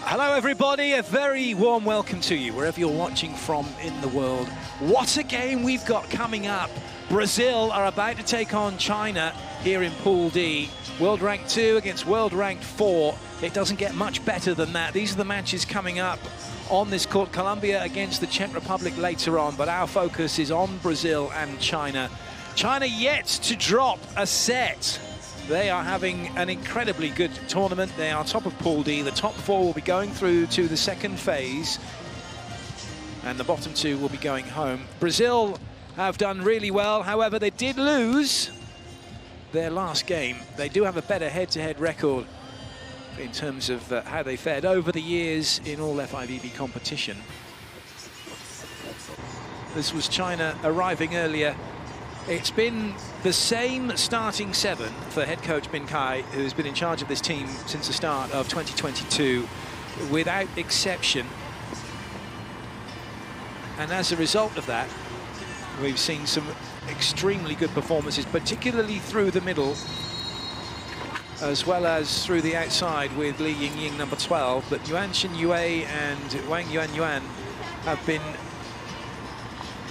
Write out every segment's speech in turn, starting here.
Hello everybody, a very warm welcome to you wherever you're watching from in the world. What a game we've got coming up. Brazil are about to take on China here in Pool D. World Rank 2 against World Rank 4. It doesn't get much better than that. These are the matches coming up on this court. Colombia against the Czech Republic later on, but our focus is on Brazil and China. China yet to drop a set. They are having an incredibly good tournament. They are top of Pool D. The top 4 will be going through to the second phase, and the bottom 2 will be going home. Brazil have done really well. However, they did lose their last game. They do have a better head-to-head record in terms of how they fared over the years in all FIVB competition. This was China arriving earlier. It's been the same starting 7 for head coach Bin Kai, who's been in charge of this team since the start of 2022, without exception. And as a result of that, we've seen some extremely good performances, particularly through the middle, as well as through the outside with Li Yingying, number 12. But Yuan Xin Yue and Wang Yuan have been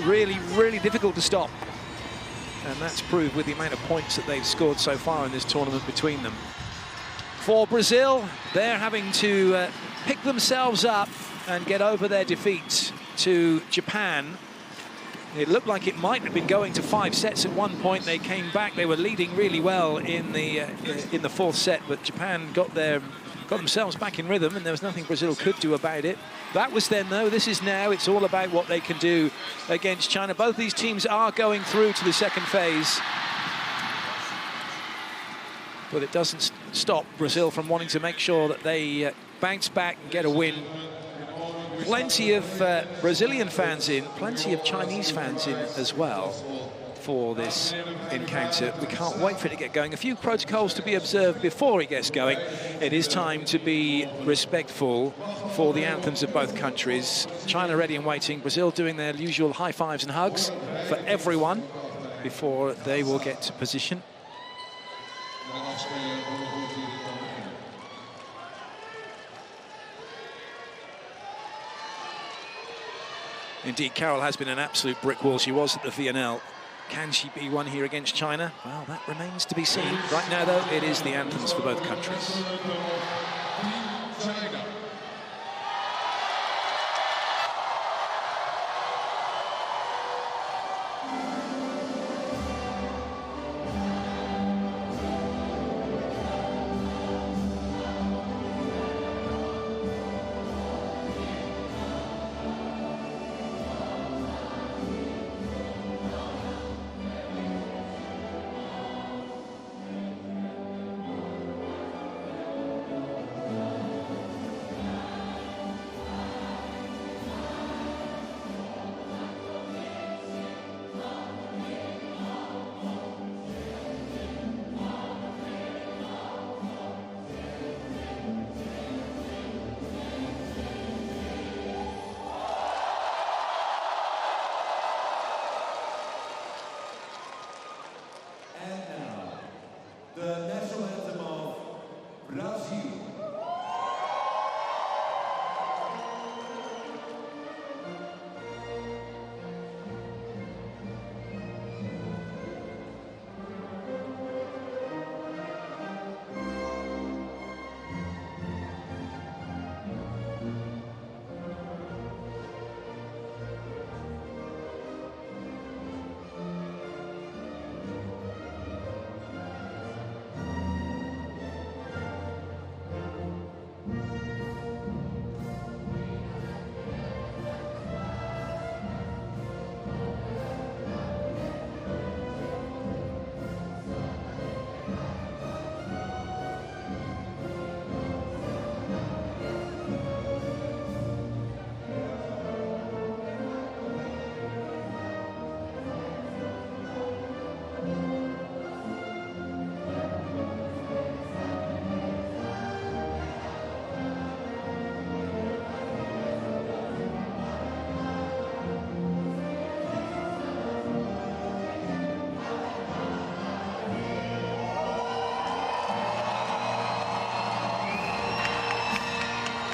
really, really difficult to stop. And that's proved with the amount of points that they've scored so far in this tournament between them. For Brazil, they're having to pick themselves up and get over their defeat to Japan. It looked like it might have been going to 5 sets at one point. They came back. They were leading really well in the fourth set, but Japan got themselves back in rhythm, and there was nothing Brazil could do about it. That was then, though. This is now. It's all about what they can do against China. Both these teams are going through to the second phase, but it doesn't stop Brazil from wanting to make sure that they bounce back and get a win. Plenty of Brazilian fans in, plenty of Chinese fans in as well for this encounter. We can't wait for it to get going. A few protocols to be observed before it gets going. It is time to be respectful for the anthems of both countries. China ready and waiting. Brazil doing their usual high fives and hugs for everyone before they will get to position. Indeed, Carol has been an absolute brick wall. She was at the VNL. Can she be one here against China? Well, that remains to be seen. Right now, though, it is the anthems for both countries. The national anthem of Brazil.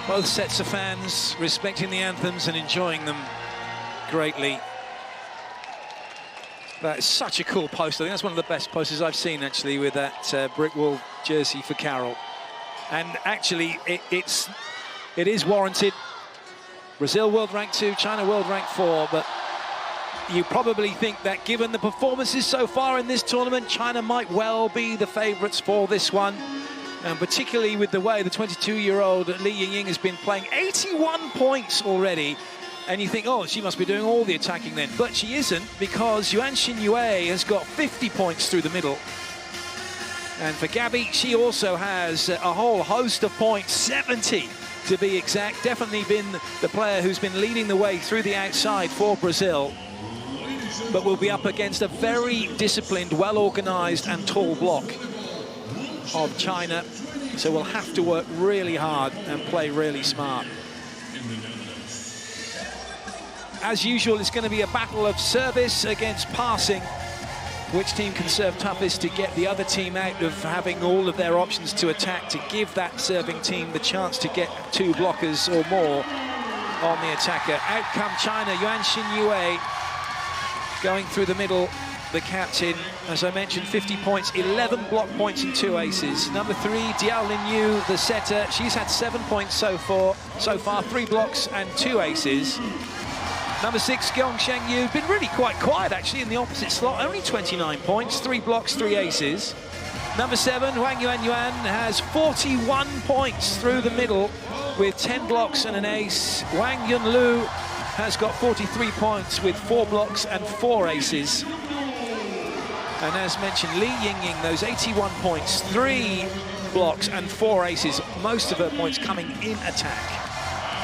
Both sets of fans respecting the anthems and enjoying them greatly. That is such a cool poster. I think that's one of the best posters I've seen, actually, with that brick wall jersey for Carol. And actually, it is warranted. Brazil world rank 2, China world rank 4, but you probably think that given the performances so far in this tournament, China might well be the favourites for this one. And particularly with the way the 22-year-old Li Yingying has been playing, 81 points already. And you think, oh, she must be doing all the attacking then. But she isn't, because Yuan Xinyue has got 50 points through the middle. And for Gabby, she also has a whole host of points, 70 to be exact. Definitely been the player who's been leading the way through the outside for Brazil. But will be up against a very disciplined, well-organised and tall block of China. So we'll have to work really hard and play really smart. As usual, it's going to be a battle of service against passing. Which team can serve toughest to get the other team out of having all of their options to attack, to give that serving team the chance to get 2 blockers or more on the attacker. Out come China, Yuan Xinyue going through the middle. The captain, as I mentioned, 50 points, 11 block points and 2 aces. Number 3, Diao Linyu, the setter. She's had 7 points so far, 3 blocks and 2 aces. Number 6, Gong Shengyu, been really quite quiet actually in the opposite slot, only 29 points, 3 blocks, 3 aces. Number 7, Wang Yuanyuan, has 41 points through the middle with 10 blocks and an ace. Wang Yunlu has got 43 points with 4 blocks and 4 aces. And as mentioned, Li Yingying, those 81 points, 3 blocks and 4 aces, most of her points coming in attack.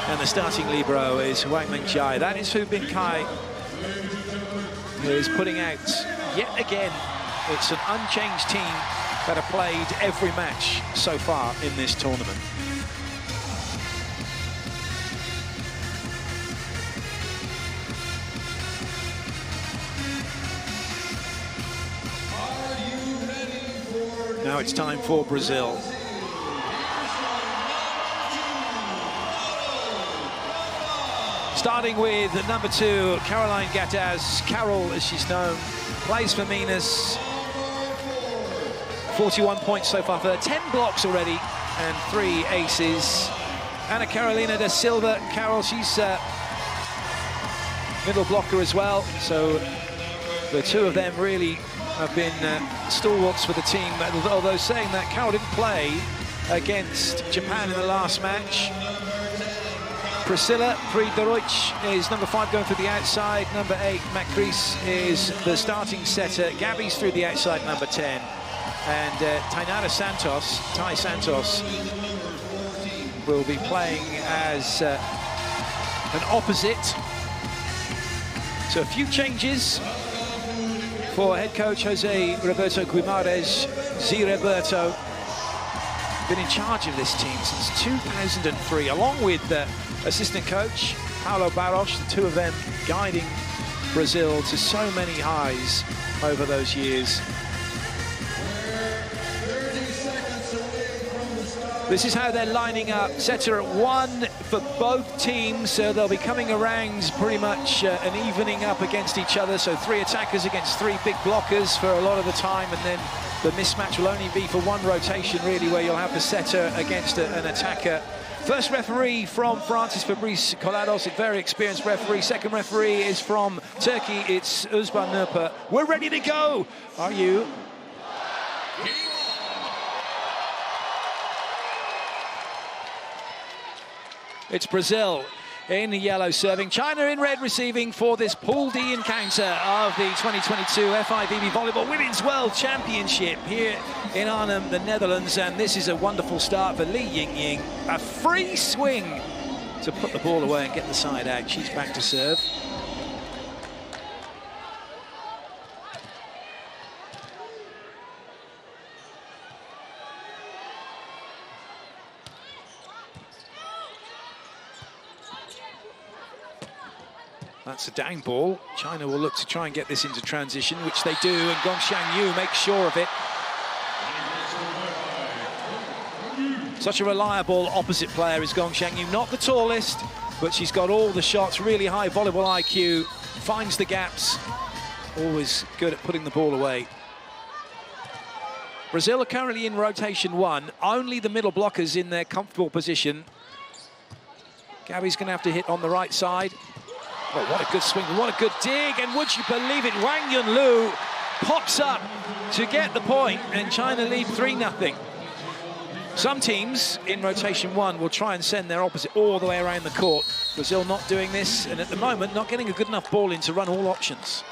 And the starting libero is Wang Mengjiai. That is Hu Bin Kai, who is putting out, yet again, it's an unchanged team that have played every match so far in this tournament. Now it's time for Brazil. Starting with number 2, Caroline Gattaz. Carol, as she's known, plays for Minas. 41 points so far for her, 10 blocks already and 3 aces. Ana Carolina da Silva. Carol, she's middle blocker as well. So the two of them really have been stalwarts for the team. Although saying that, Carol didn't play against Japan in the last match. Priscilla Friedrich is number 5 going through the outside. Number 8, Macris, is the starting setter. Gabby's through the outside, number 10. And Tainara Santos, Tai Santos, will be playing as an opposite. So a few changes for head coach Jose Roberto Guimarães. Roberto, been in charge of this team since 2003, along with assistant coach Paulo Barros, the two of them guiding Brazil to so many highs over those years. This is how they're lining up. Setter at 1 for both teams, so they'll be coming around pretty much and evening up against each other. So 3 attackers against 3 big blockers for a lot of the time, and then the mismatch will only be for 1 rotation, really, where you'll have the setter against an attacker. First referee from France is Fabrice Colados, a very experienced referee. Second referee is from Turkey, it's Uzban Nurpa. We're ready to go. Are you? It's Brazil in yellow serving, China in red receiving for this Pool D encounter of the 2022 FIVB Volleyball Women's World Championship here in Arnhem, the Netherlands. And this is a wonderful start for Li Yingying. A free swing to put the ball away and get the side out. She's back to serve. That's a down ball. China will look to try and get this into transition, which they do, and Gong Shengyu makes sure of it. Such a reliable opposite player is Gong Shangyu. Not the tallest, but she's got all the shots, really high volleyball IQ, finds the gaps, always good at putting the ball away. Brazil are currently in rotation 1, only the middle blockers in their comfortable position. Gabby's going to have to hit on the right side. Oh, what a good swing, what a good dig, and would you believe it, Wang Yunlu pops up to get the point, and China lead 3-0. Some teams in rotation 1 will try and send their opposite all the way around the court. Brazil not doing this, and at the moment not getting a good enough ball in to run all options.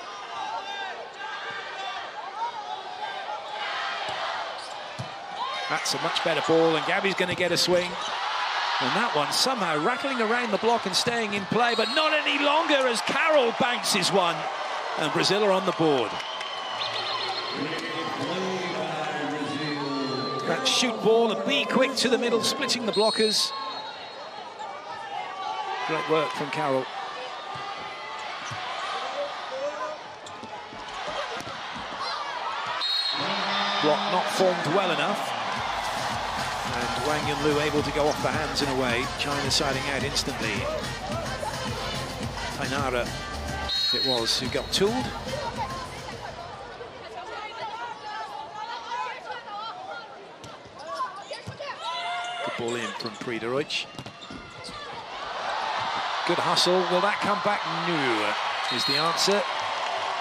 That's a much better ball, and Gabby's going to get a swing. And that one somehow rattling around the block and staying in play, but not any longer as Carroll bounces one. And Brazil are on the board. That shoot ball and be quick to the middle, splitting the blockers. Great work from Carroll. Block not formed well enough. And Wang Yunlu able to go off the hands in a way. China siding out instantly. Tainara it was who got tooled. Good ball in from Prideroich. Good hustle. Will that come back? No, is the answer.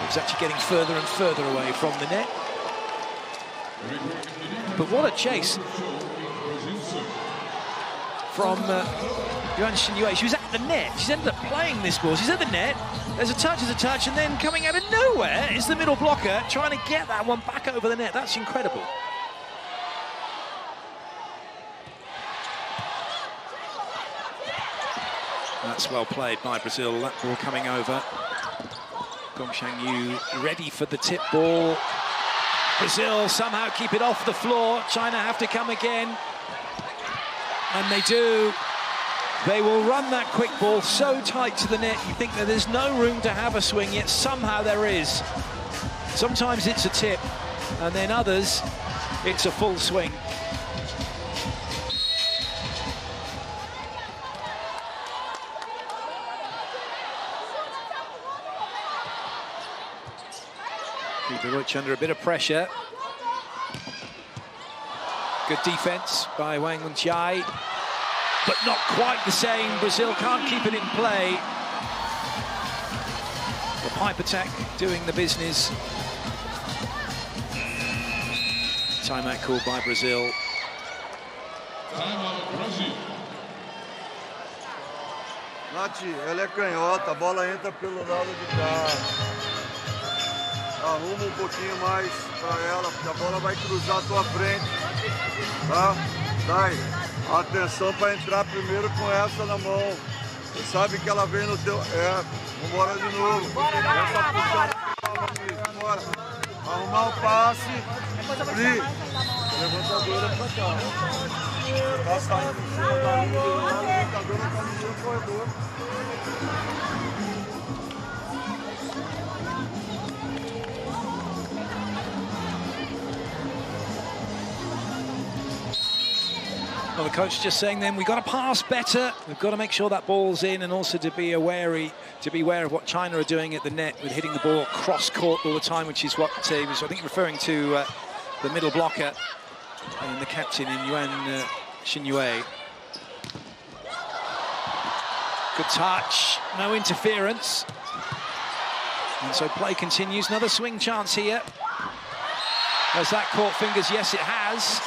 It's actually getting further and further away from the net. But what a chase from Yuan Xinyue. She was at the net. She's ended up playing this ball. She's at the net. There's a touch, and then coming out of nowhere is the middle blocker trying to get that one back over the net. That's incredible. That's well played by Brazil. That ball coming over. Gong Shangyu ready for the tip ball. Brazil somehow keep it off the floor. China have to come again. And they do. They will run that quick ball so tight to the net. You think that there's no room to have a swing, yet somehow there is. Sometimes it's a tip, and then others, it's a full swing. Prideroich under a bit of pressure. Good defense by Wang Wenqiai, but not quite the same. Brazil can't keep it in play. The pipe attack doing the business. Timeout called by Brazil. Nath, ela é canhota, a bola entra pelo lado de cá. Arruma pouquinho mais para ela, porque a bola vai cruzar a tua frente. Tá? Dai, atenção para entrar primeiro com essa na mão. Você sabe que ela vem no teu... vambora de novo. Essa puxada, bora. Arrumar o passe. Free. Levantadora pra cá. Tá saindo em cima da linha do lado, levantadora tá no meio do corredor. Well, the coach just saying then, we've got to pass better. We've got to make sure that ball's in, and also to be aware of what China are doing at the net with hitting the ball cross court all the time, which is what he was, I think, referring to the middle blocker and the captain in Yuan Xinyue. Good touch, no interference. And so play continues. Another swing chance here. Has that caught fingers? Yes, it has.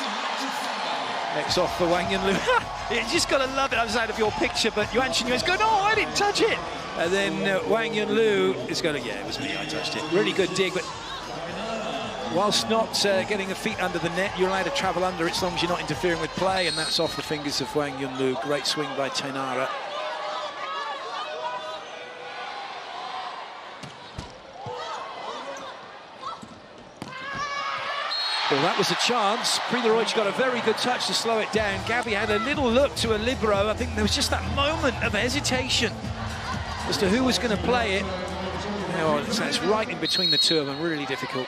Next off for Wang Yunlu. You just got to love it outside of your picture, but Yuan Xinyue's going, no, I didn't touch it. And then Wang Yunlu is going to, yeah, it was me, I touched it. Really good dig, but whilst not getting the feet under the net, you're allowed to travel under it as long as you're not interfering with play, and that's off the fingers of Wang Yunlu. Great swing by Tainara. Well, that was a chance. Prideroich got a very good touch to slow it down. Gabby had a little look to a libero. I think there was just that moment of hesitation as to who was going to play it. Oh, it's right in between the two of them, really difficult.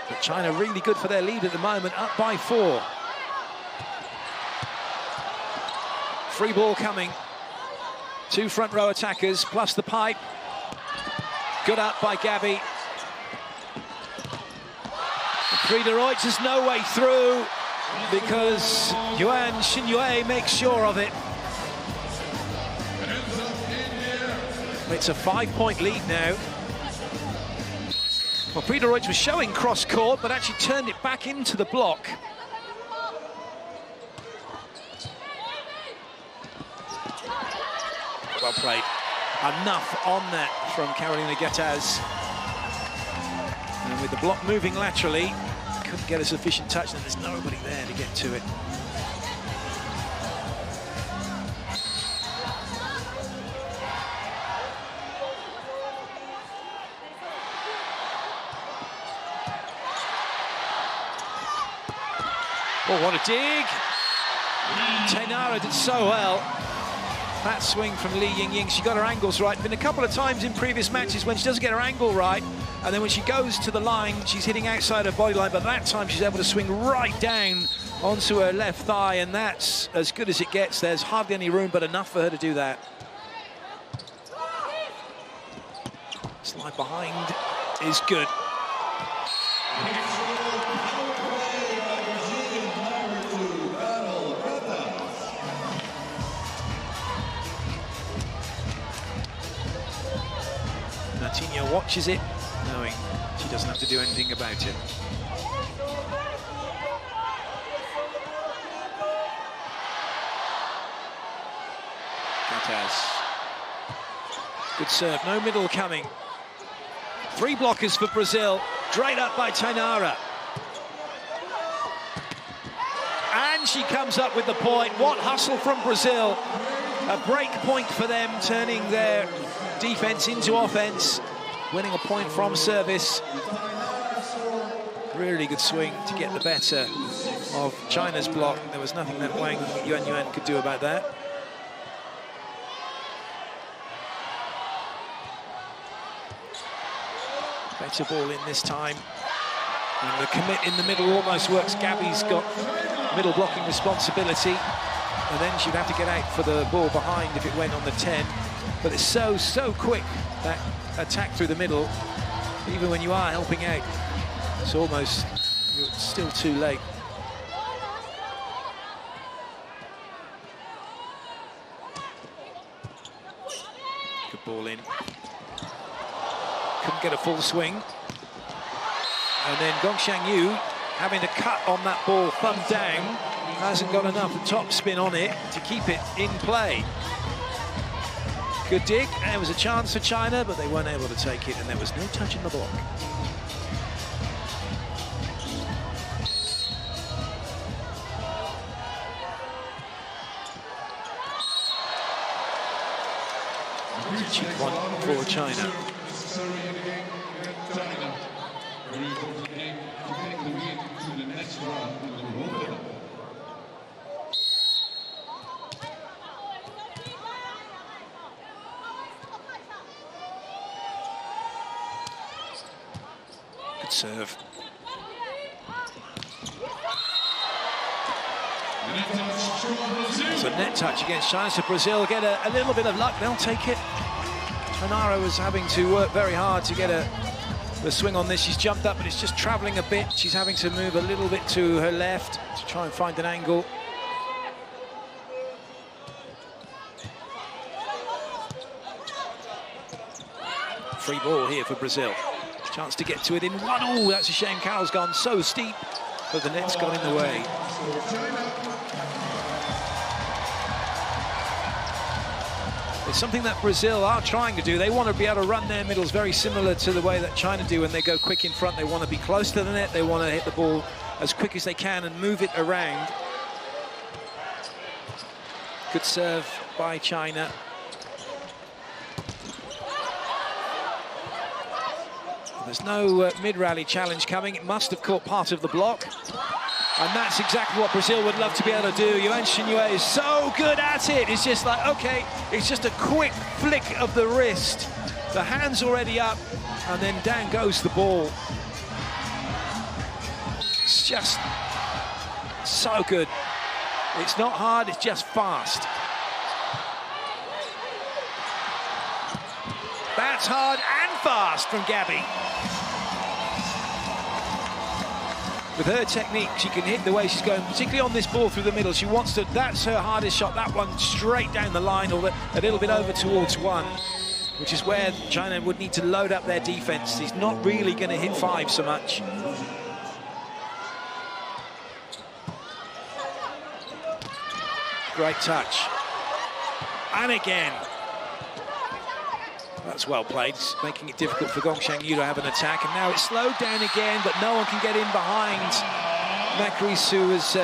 But China really good for their lead at the moment, up by 4. Free ball coming. Two front row attackers, plus the pipe. Good up by Gabby. Friedereutsch has no way through because Yuan Xinyue makes sure of it. It's a 5-point lead now. Well, Friedereutsch was showing cross court, but actually turned it back into the block. Well played. Enough on that from Carolina Getaz. And with the block moving laterally, couldn't get a sufficient touch, and there's nobody there to get to it. Oh, what a dig! Tainara did so well. That swing from Li Yingying, she got her angles right. Been a couple of times in previous matches when she doesn't get her angle right, and then when she goes to the line, she's hitting outside her body line, but that time she's able to swing right down onto her left thigh, and that's as good as it gets. There's hardly any room, but enough for her to do that. Slide behind is good. Martinho watches it, knowing she doesn't have to do anything about it. Getaz. Good serve, no middle coming. Three blockers for Brazil, drained up by Tainara. And she comes up with the point. What hustle from Brazil. A break point for them, turning their defense into offense, winning a point from service. Really good swing to get the better of China's block. There was nothing that Wang Yuanyuan could do about that. Better ball in this time. And the commit in the middle almost works. Gabby's got middle blocking responsibility. And then she'd have to get out for the ball behind if it went on the 10. But it's so quick, that attack through the middle. Even when you are helping out, it's almost still too late. Good ball in. Couldn't get a full swing. And then Gongxiang Yu having to cut on that ball, thumb down. Hasn't got enough top spin on it to keep it in play. Good dig, and there was a chance for China, but they weren't able to take it, and there was no touch in the block. Cheap one for China. Serve. It's a net touch against China, so Brazil get a little bit of luck, they'll take it. Tainara was having to work very hard to get the swing on this. She's jumped up, but it's just travelling a bit. She's having to move a little bit to her left to try and find an angle. Free ball here for Brazil. Chance to get to it in one. Oh, that's a shame. Carol's gone so steep, but the net's got in the way. It's something that Brazil are trying to do. They want to be able to run their middles very similar to the way that China do when they go quick in front. They want to be close to the net. They want to hit the ball as quick as they can and move it around. Good serve by China. There's no mid-rally challenge coming. It must have caught part of the block. And that's exactly what Brazil would love to be able to do. Yuan Xinyue is so good at it. It's just like, okay, it's just a quick flick of the wrist. The hand's already up, and then down goes the ball. It's just so good. It's not hard, it's just fast. that's hard and fast from Gabby. With her technique, she can hit the way she's going, particularly on this ball through the middle. She wants to, that's her hardest shot, that one straight down the line, or a little bit over towards one, which is where China would need to load up their defense. He's not really going to hit 5 so much. Great touch. And again. That's well played, it's making it difficult for Gongshang Yu to have an attack. And now it's slowed down again, but no one can get in behind Macris, who is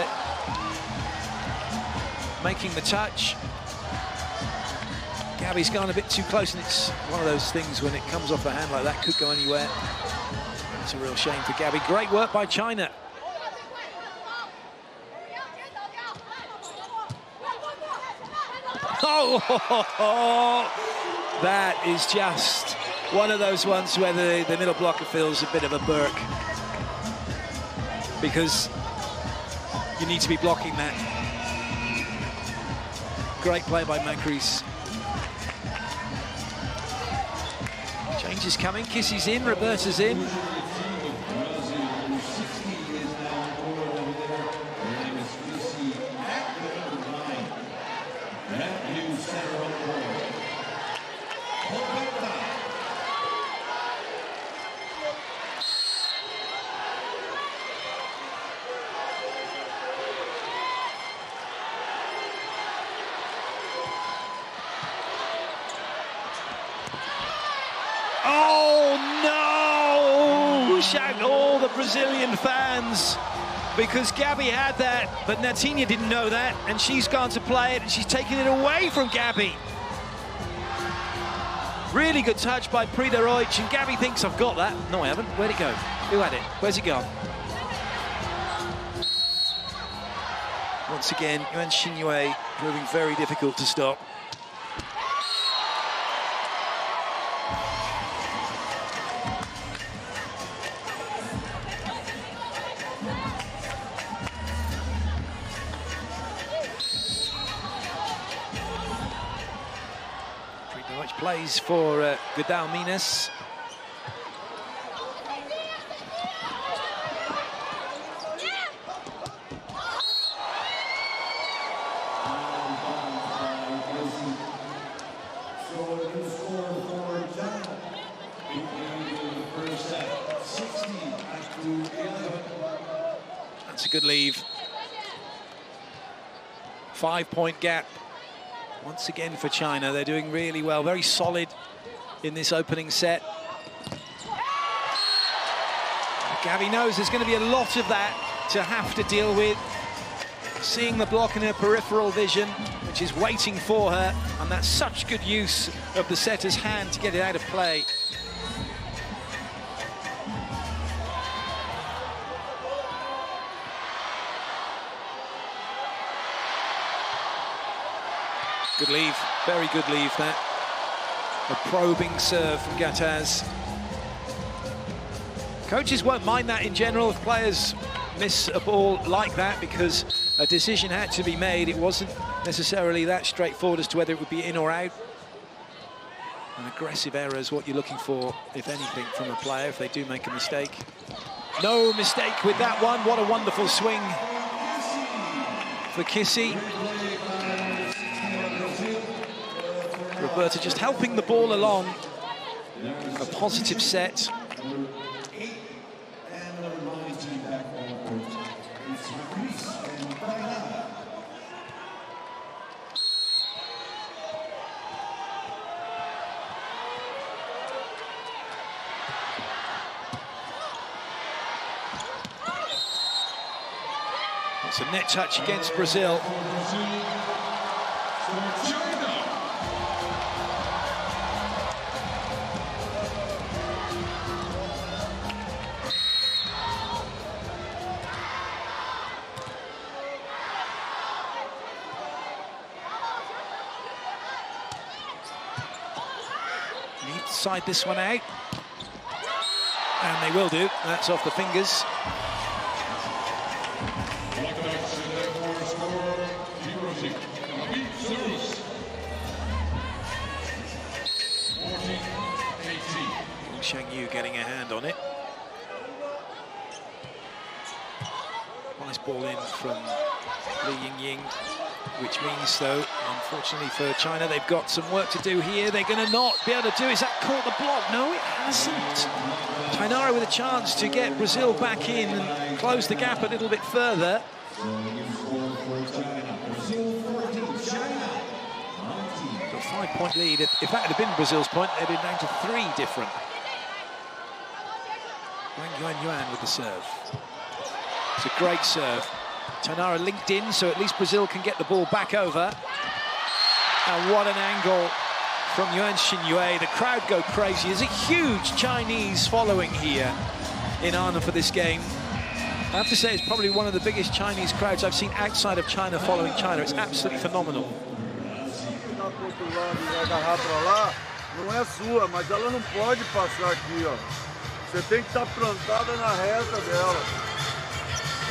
making the touch. Gabby's gone a bit too close, and it's one of those things when it comes off the hand like that, could go anywhere. It's a real shame for Gabby. Great work by China. Oh, that is just one of those ones where the middle blocker feels a bit of a Burke, because you need to be blocking that. Great play by Macris. Change is coming, Kissy's in, Roberta's in. Shout all the Brazilian fans, because Gabby had that, but Natinha didn't know that, and she's gone to play it, and she's taking it away from Gabby. Really good touch by Prida Roig, and Gabby thinks, I've got that. No, I haven't. Where'd it go? Who had it? Where's it gone? Once again, Yuan Xinyue proving very difficult to stop. Plays for Godal Minas. That's a good leave. 5-point gap. Once again for China, they're doing really well, very solid in this opening set. Gabby knows there's going to be a lot of that to have to deal with. Seeing the block in her peripheral vision, which is waiting for her, and that's such good use of the setter's hand to get it out of play. Good leave, very good leave that. A probing serve from Gataz. Coaches won't mind that in general if players miss a ball like that, because a decision had to be made. It wasn't necessarily that straightforward as to whether it would be in or out. An aggressive error is what you're looking for, if anything, from a player if they do make a mistake. No mistake with that one. What a wonderful swing for Kissy. Roberta just helping the ball along. A positive set. It's a net touch against Brazil. Need to side this one out. And they will do. That's off the fingers. Shang Yu getting a hand on it. Nice ball in from Li Yingying, which means, though, unfortunately for China, they've got some work to do here. They're going to not be able to do. Is that caught the block? No, it hasn't. Tainara with a chance to get Brazil back in and close the gap a little bit further. So a 5-point lead. If that had been Brazil's point, they'd been down to 3 different. Wang Yuan with the serve. It's a great serve. Tainara linked in, so at least Brazil can get the ball back over. And what an angle from Yuan Xinyue. The crowd go crazy. There's a huge Chinese following here in Arnhem for this game. I have to say, it's probably one of the biggest Chinese crowds I've seen outside of China following China. It's absolutely phenomenal. Não é sua, mas ela não pode passar aqui, ó. Você tem que estar plantada na reta dela.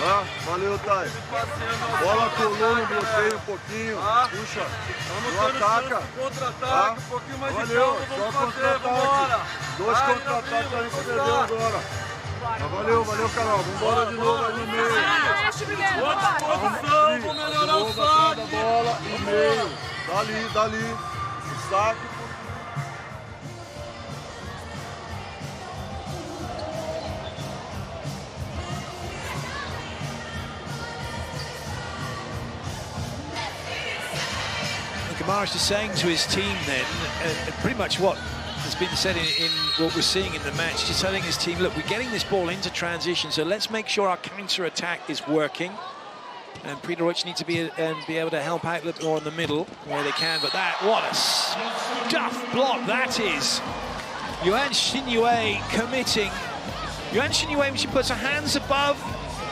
Ah, valeu, Thay. Bola colou no bloqueio um pouquinho. Puxa. Não ataca. Contra-ataque, um pouquinho mais de calma. Só contra-ataque. 2 contra-ataques a gente perdeu agora. Valeu, valeu, Carol. Vambora de novo ali no meio. Vamos melhorar o saque. Da bola no meio. Dali. O saque. Kamara is saying to his team then, pretty much what has been said in what we're seeing in the match, just telling his team, look, we're getting this ball into transition, so let's make sure our counter-attack is working. And Pryderic need to be able to help out a little more in the middle where they can, but what a stuff block that is. Yuan Xinyue committing. Yuan Xinyue, when she puts her hands above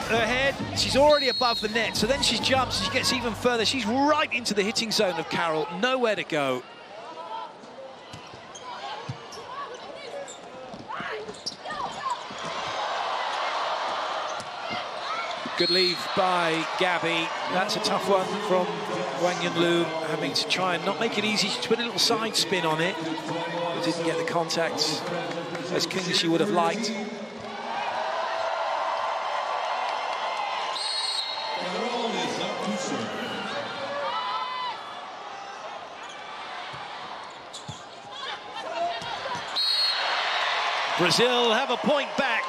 her head, she's already above the net, so then she jumps and she gets even further. She's right into the hitting zone of Carol, nowhere to go. Good leave by Gabby. That's a tough one from Wang Yunlu, having to try and not make it easy. She put a little side spin on it, but didn't get the contact as clean as she would have liked. Brazil have a point back.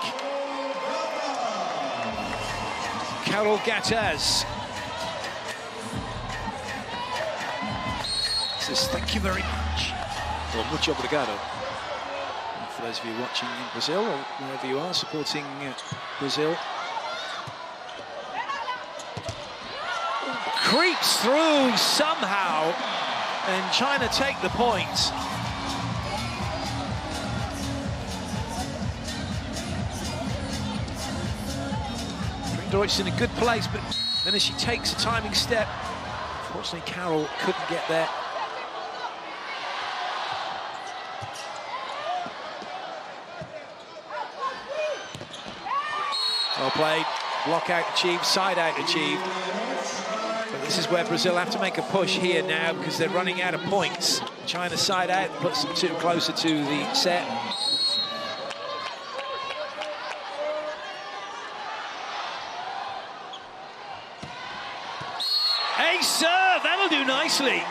Carol Gataz says thank you very much. Well, mucho obrigado. And for those of you watching in Brazil, or wherever you are supporting Brazil. Creeps through somehow, and China take the point. Deutsch in a good place, but then as she takes a timing step, unfortunately Carol couldn't get there. Well played, block out achieved, side out achieved. But this is where Brazil have to make a push here now because they're running out of points. China side out puts them closer to the set. Serve, that'll do nicely.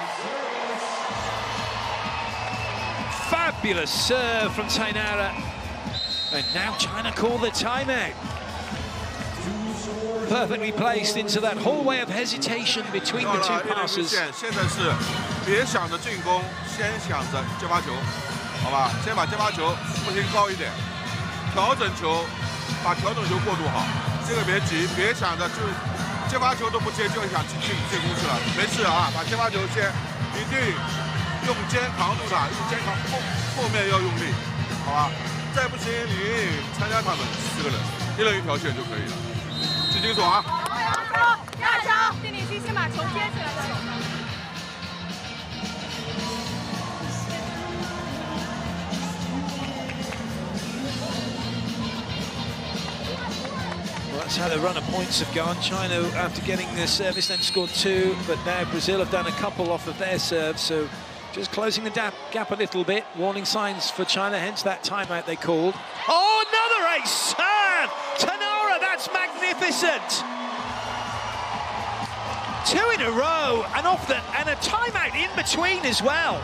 Fabulous serve from Tainara. And now China call the timeout. Perfectly placed into that hallway of hesitation between the two passes. 现在是别想着进攻，先想着接发球，好吧？先把接发球步频高一点，调整球，把调整球过渡好。这个别急，别想着就。 接发球都不接，就想进攻去了，没事啊！把接发球先，一定用肩扛住它，用肩扛后面要用力，好吧？再不行你参加他们4个人，1人1条线就可以了，记清楚啊！压球，弟弟先把球接起来再走。 That's how the run of points have gone. China, after getting their service, then scored 2, but now Brazil have done a couple off of their serve, so Just closing the gap a little bit. Warning signs for China, hence that timeout they called. Oh, another ace serve! Tanara, that's magnificent! 2 in a row, and a timeout in between as well.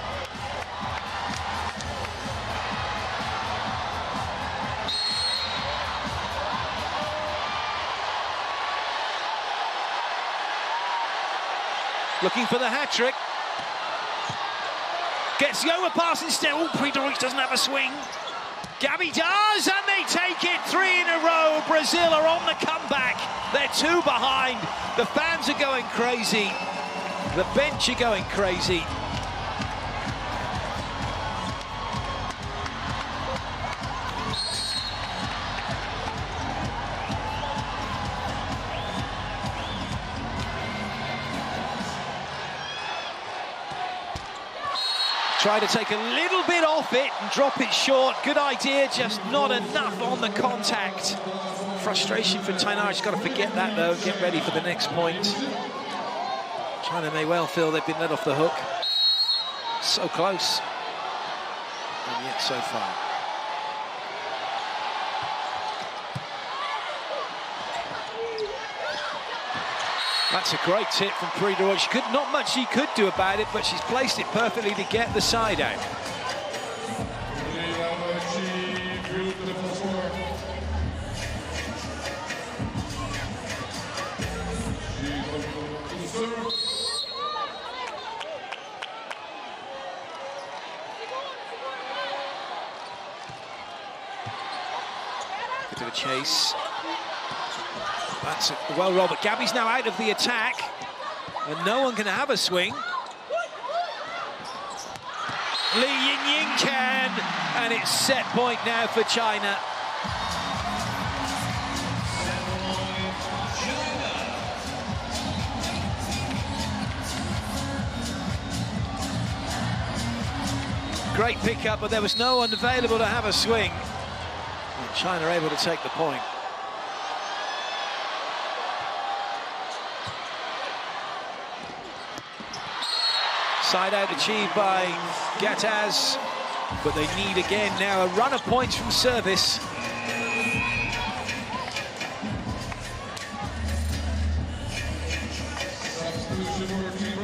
Looking for the hat-trick. Gets the overpass instead. Oh, Pridovic doesn't have a swing. Gabby does, and they take it 3 in a row. Brazil are on the comeback. They're 2 behind. The fans are going crazy. The bench are going crazy. Try to take a little bit off it and drop it short. Good idea, just not enough on the contact. Frustration for Tainara. She's got to forget that, though, and get ready for the next point. China may well feel they've been let off the hook. So close, and yet so far. That's a great tip from Pridovic. Not much she could do about it, but she's placed it perfectly to get the side out. Bit of a chase. That's well rolled, but Gabby's now out of the attack, and no one can have a swing. Li Yingying can, and it's set point now for China. Great pickup, but there was no one available to have a swing. And China able to take the point. Side out achieved by Gataz, but they need again now a run of points from service.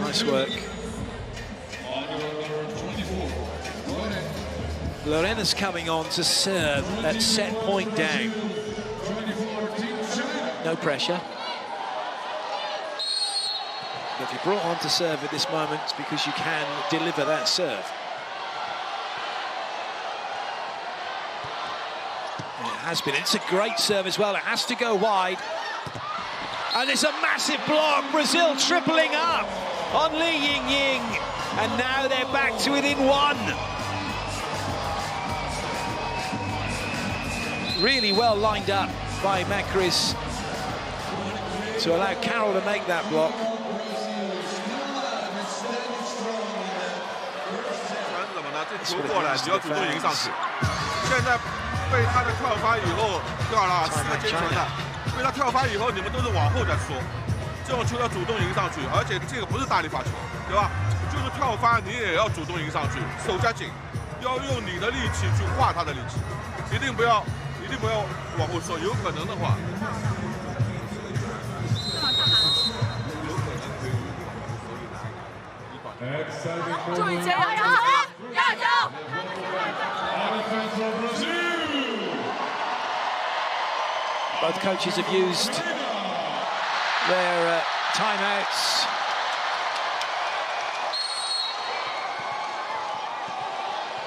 Nice work. Lorena's coming on to serve at set point down. No pressure. If you're brought on to serve at this moment, it's because you can deliver that serve. And it has been. It's a great serve as well. It has to go wide. And it's a massive block. Brazil tripling up on Li Yingying. And now they're back to within 1. Really well lined up by Macris to allow Carroll to make that block. 球过来，你要主动迎上去。现在被他的跳发以后，对吧？4个接球的，被他跳发以后，你们都是往后再说。这种球要主动迎上去，而且这个不是大力发球，对吧？就是跳发，你也要主动迎上去，手加紧，要用你的力气去化他的力气，一定不要往后说，有可能的话。 注意前要球，要球！ Both coaches have used their timeouts.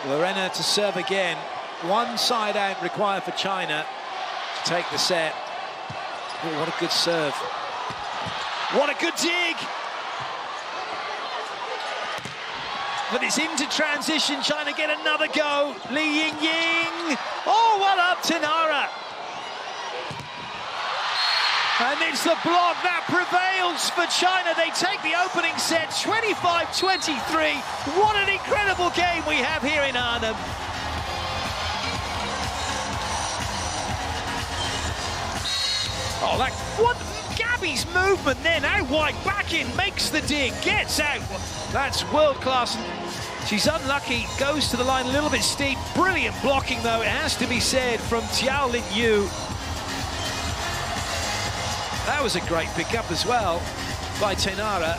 Lorena to serve again. 1 side out required for China to take the set. Oh, what a good serve. What a good dig! But it's into transition, China get another go. Li Yingying. Oh, well up, Tanara. And it's the block that prevails for China. They take the opening set, 25-23. What an incredible game we have here in Arnhem. Oh, what? Gabby's movement then, out wide, back in, makes the dig, gets out. That's world-class She's unlucky, goes to the line a little bit steep. Brilliant blocking, though, it has to be said, from Jiaolin Yu. That was a great pickup as well by Tainara.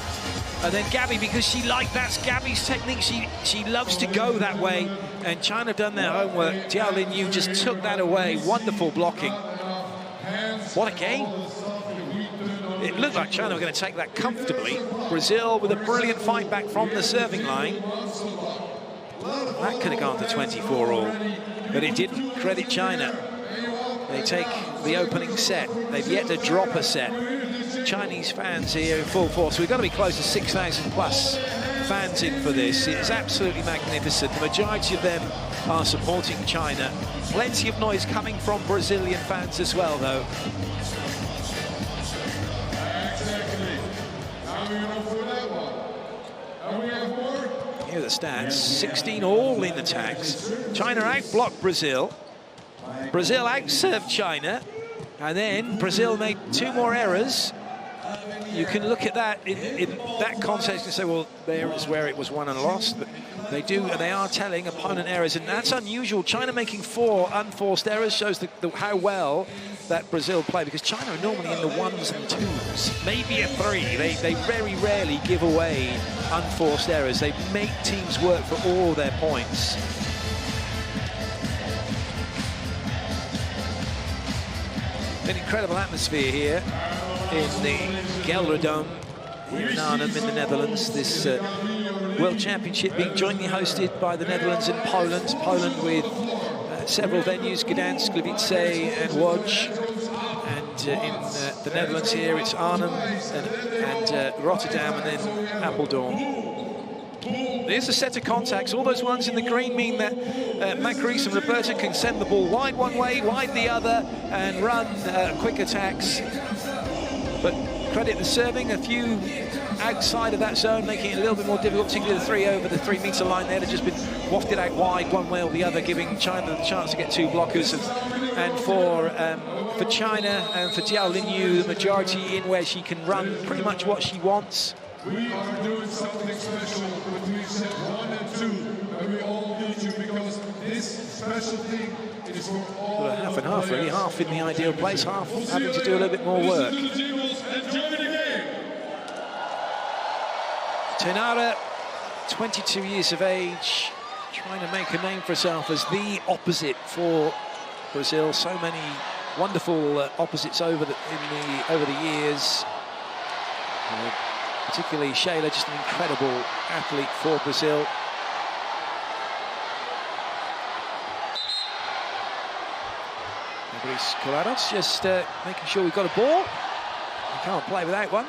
And then Gabby, because that's Gabby's technique. She loves to go that way. And China have done their homework. Jiaolin Yu just took that away. Wonderful blocking. What a game. It looked like China were going to take that comfortably. Brazil with a brilliant fight back from the serving line. That could have gone to 24 all, but it didn't. Credit China. They take the opening set. They've yet to drop a set. Chinese fans here in full force. We've got to be close to 6,000 plus fans in for this. It's absolutely magnificent. The majority of them are supporting China. Plenty of noise coming from Brazilian fans as well, though. Here are the stats. 16 all in attacks. China outblocked Brazil. Brazil outserved China. And then Brazil made 2 more errors. You can look at that in that context and say, well, there is where it was won and lost. But they are telling opponent errors, and that's unusual. China making 4 unforced errors shows how well that Brazil play, because China are normally in the 1s and 2s, maybe a 3. They very rarely give away unforced errors. They make teams work for all their points. An incredible atmosphere here in the Gelredome here in Arnhem in the Netherlands. This World Championship being jointly hosted by the Netherlands and Poland. Poland with several venues, Gdansk, Gliwice and Łódź. And in the Netherlands here, it's Arnhem and Rotterdam, and then Apeldoorn. There's a set of contacts. All those ones in the green mean that Macris and Roberta can send the ball wide one way, wide the other, and run quick attacks. But credit the serving, a few outside of that zone, making it a little bit more difficult, particularly the 3 over the 3-meter line there. They've just been wafted out wide one way or the other, giving China the chance to get 2 blockers. And for China and for Jiaolin Yu, the majority in where she can run pretty much what she wants. We are doing something special between set 1 and 2, and we all need you, because this special thing is for all. Well, half and half, really. Half in the ideal place, half having to do a little bit more work. Tainara, 22 years of age, trying to make a name for herself as the opposite for Brazil. So many wonderful opposites over the years. Particularly Shayla, just an incredible athlete for Brazil. Luis Corrados just making sure we've got a ball. We can't play without one.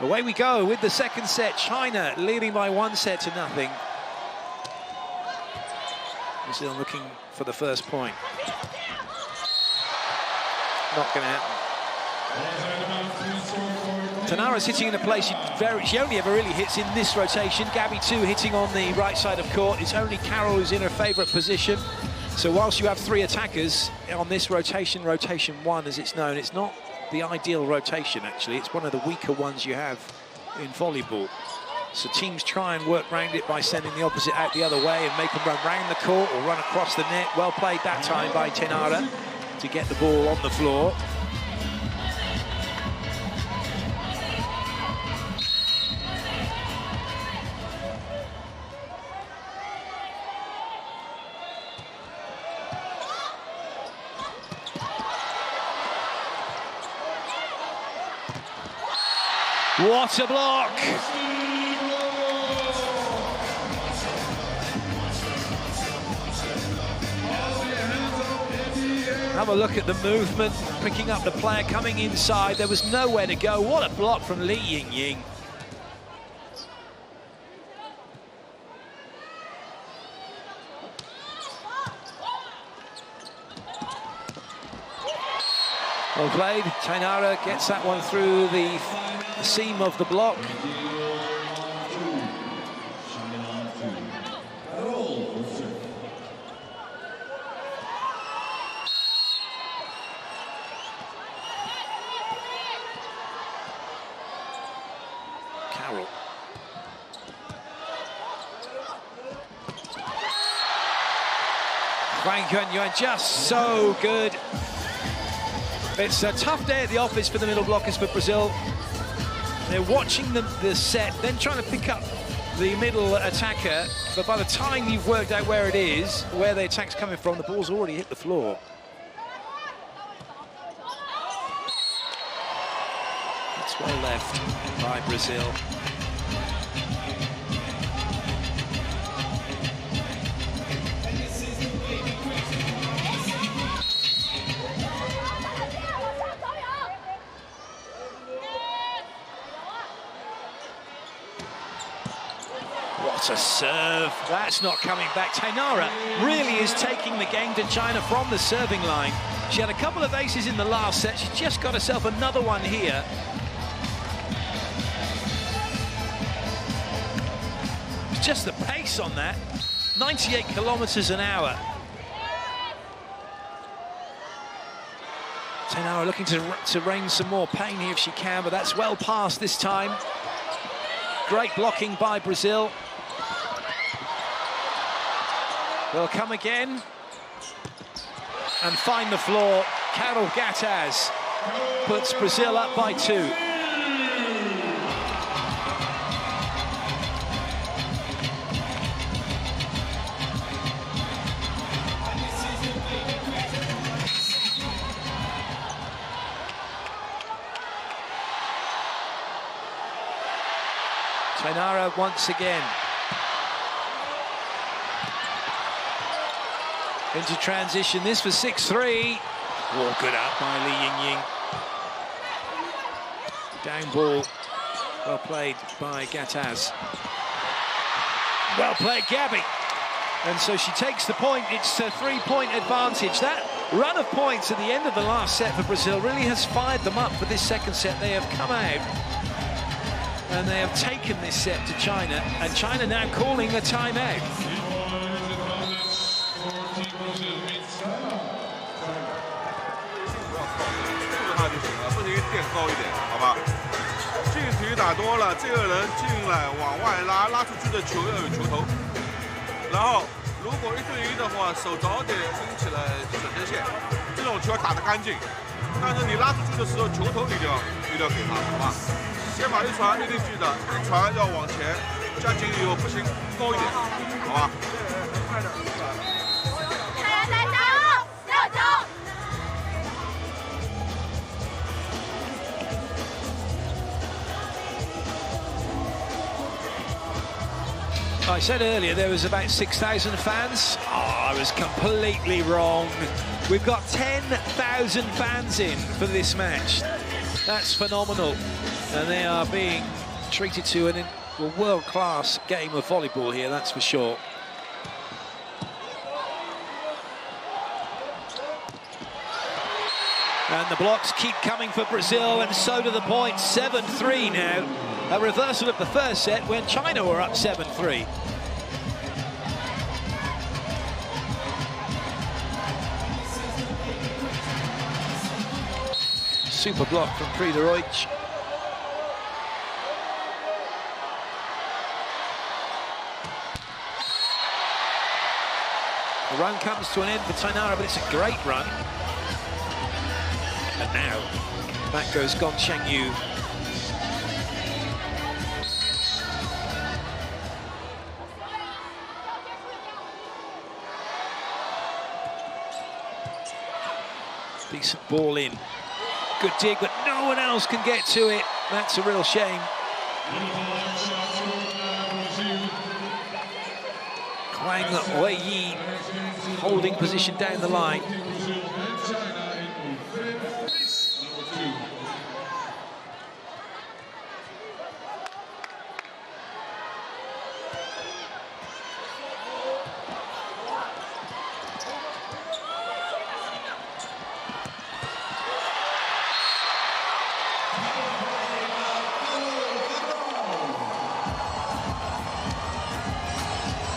Away we go with the second set. China leading by 1 set to nothing. Brazil looking for the first point. Not going to happen. Tainara's hitting in a place she only ever really hits in this rotation. Gabby too hitting on the right side of court. It's only Carol who's in her favourite position. So whilst you have 3 attackers on this rotation 1 as it's known, it's not the ideal rotation actually. It's one of the weaker ones you have in volleyball. So teams try and work around it by sending the opposite out the other way and make them run round the court or run across the net. Well played that time by Tainara to get the ball on the floor. What a block! Have a look at the movement, picking up the player coming inside. There was nowhere to go. What a block from Li Yingying. Well played. Tainara gets that one through the seam of the block. Carroll. Wang Yuan just so good. It's a tough day at the office for the middle blockers for Brazil. They're watching the set, then trying to pick up the middle attacker, but by the time you've worked out where it is, where the attack's coming from, the ball's already hit the floor. It's well left by Brazil. What a serve. That's not coming back. Tainara really is taking the game to China from the serving line. She had a couple of aces in the last set. She's just got herself another one here. It's just the pace on that. 98 kilometers an hour. Tainara looking to rain some more pain here if she can, but that's well past this time. Great blocking by Brazil. They'll come again and find the floor. Carol Gataz puts Brazil up by 2. Tainara once again. Into transition, this for 6-3. Oh, good up by Li Yingying. Down ball, well played by Gataz. Well played, Gabby. And so she takes the point. It's a 3-point advantage. That run of points at the end of the last set for Brazil really has fired them up for this second set. They have come out and they have taken this set to China, and China now calling a timeout.打多了，这个人进来往外拉，拉出去的球要有球头。然后，如果1对1的话，手早点拎起来准针线，这种球要打得干净。但是你拉出去的时候，球头一定要给他，好吧？先把一传，一定记得一传要往前，加紧以后不行高一点，好吧？ I said earlier there was about 6,000 fans. Oh, I was completely wrong. We've got 10,000 fans in for this match. That's phenomenal. And they are being treated to a world-class game of volleyball here, that's for sure. And the blocks keep coming for Brazil, and so do the points. 7-3 now. A reversal of the first set when China were up 7-3. Super block from Friederich. The run comes to an end for Tainara, but it's a great run. And now, back goes Gong Shengyu. Decent ball in. Good dig, but no one else can get to it. That's a real shame. Huang Weiyi holding position down the line.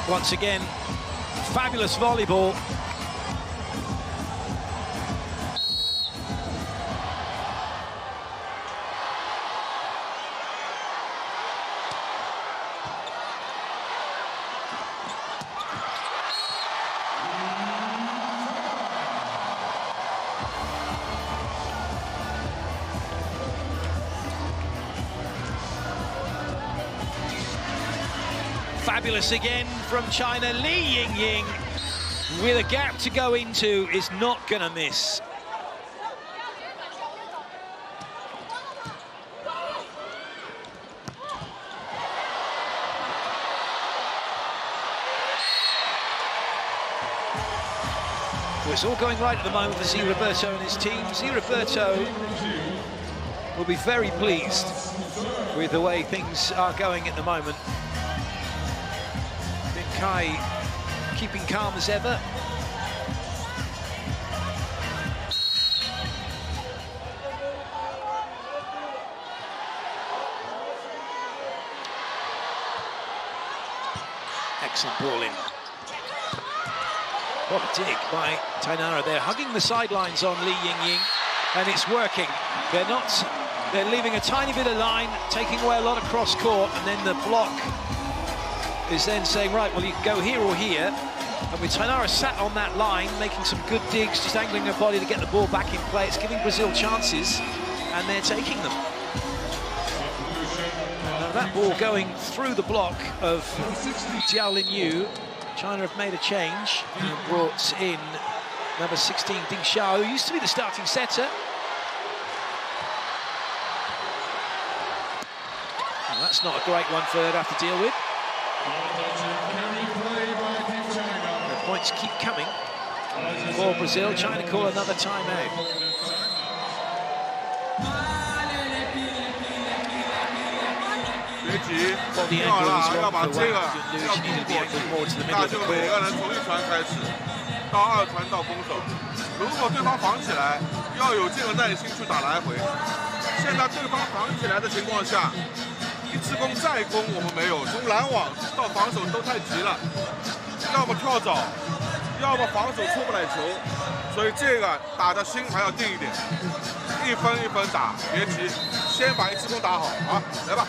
Once again, fabulous volleyball. fabulous again from China. Li Yingying, with a gap to go into, is not going to miss. Well, it's all going right at the moment for Zé Roberto and his team. Zé Roberto will be very pleased with the way things are going at the moment. Bin Kai keeping calm as ever. Excellent ball in. What a dig by Tainara. They're hugging the sidelines on Li Yingying, and it's working. They're leaving a tiny bit of line, taking away a lot of cross court, and then the block is then saying, right, well, you can go here or here. And with Tainara sat on that line, making some good digs, just angling her body to get the ball back in play, it's giving Brazil chances, and they're taking them. Now that ball going through the block of Jiao Linyu. China have made a change and brought in number 16, Ding Xiao, who used to be the starting setter. Well, that's not a great one for her to have to deal with. The points keep coming for Brazil. China call another timeout. Well, the angle is wrong for Wang. She needed the angle more to the middle of the court. 从一传开始，到二传到攻守。如果对方防起来，要有这个耐心去打来回。现在对方防起来的情况下，一次攻再攻我们没有，从拦网到防守都太急了，要么跳蚤，要么防守出不来球，所以这个打的心还要定一点，一分一分打，别急，先把一次攻打好啊，来吧。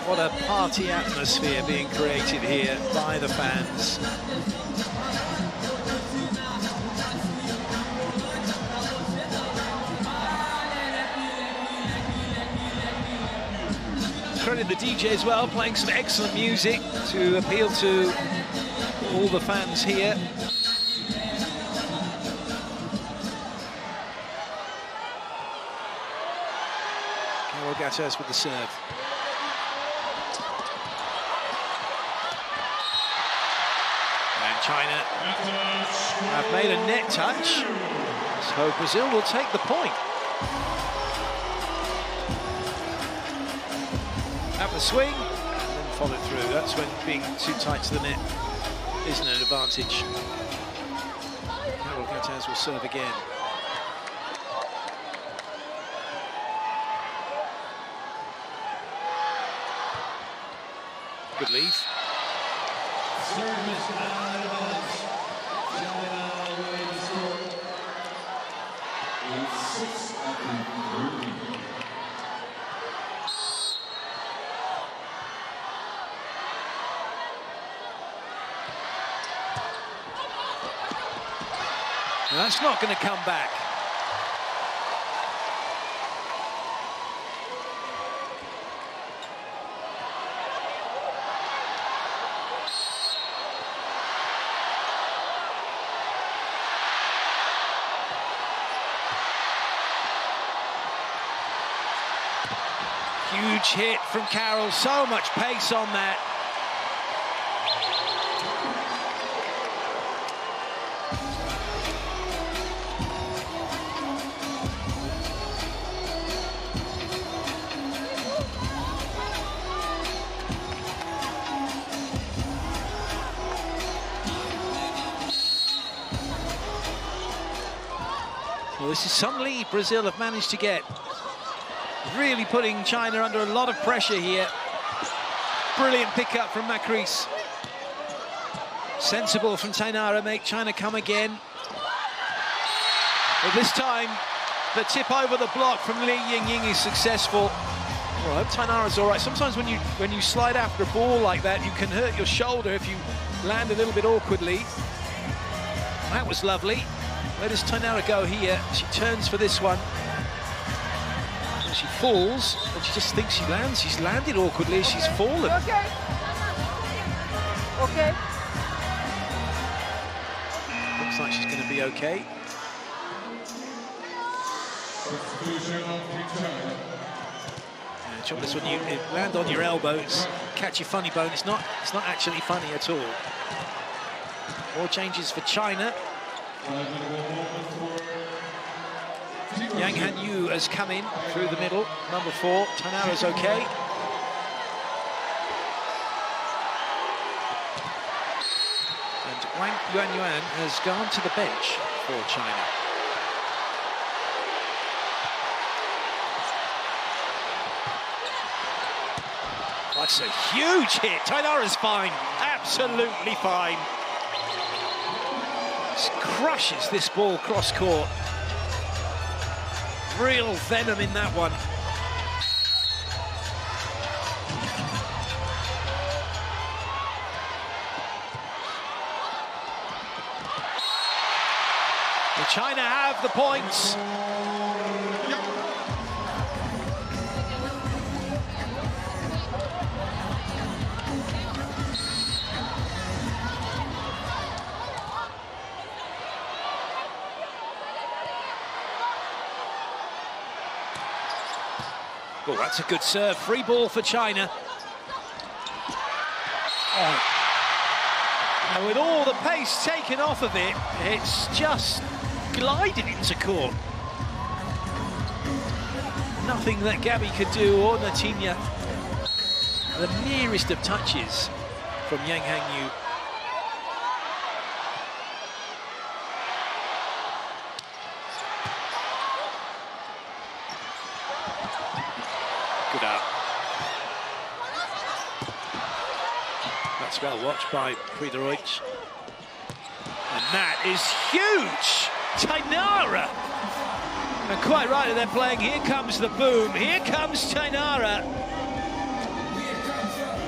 What a party atmosphere being created here by the fans. Credit the DJ as well, playing some excellent music to appeal to all the fans here. Carol Gattaz with the serve. China have made a net touch, so Brazil will take the point. Have the swing, and then follow through. That's when being too tight to the net isn't an advantage. Carol Gattaz will serve again. Good lead. And that's not going to come back. Huge hit from Carol, so much pace on that. Well, this is some lead Brazil have managed to get. Really putting China under a lot of pressure here. Brilliant pickup from Macris. Sensible from Tainara, make China come again. But this time, the tip over the block from Li Yingying is successful. Well, I hope Tainara's all right. Sometimes when you slide after a ball like that, you can hurt your shoulder if you land a little bit awkwardly. That was lovely. Where does Tainara go here? She turns for this one. And she falls, and she just thinks she lands. She's landed awkwardly as she's fallen. Okay. Okay. Looks like she's going to be okay. Chop this one, you land on your elbows, catch your funny bone. It's not actually funny at all. More changes for China. Yang Han Yu has come in through the middle, number 4. Tainara's okay. And Wang Yuanyuan has gone to the bench for China. That's a huge hit. Tainara's fine, absolutely fine. Just crushes this ball cross court. Real venom in that one. And China have the points. Oh, that's a good serve. Free ball for China. Oh. And with all the pace taken off of it, it's just glided into court. Nothing that Gabby could do, or Natinya. The nearest of touches from Yang Han Yu. Good out. That's well watched by Prideroich. And that is huge! Tainara! And quite right that they're playing, here comes the boom, here comes Tainara.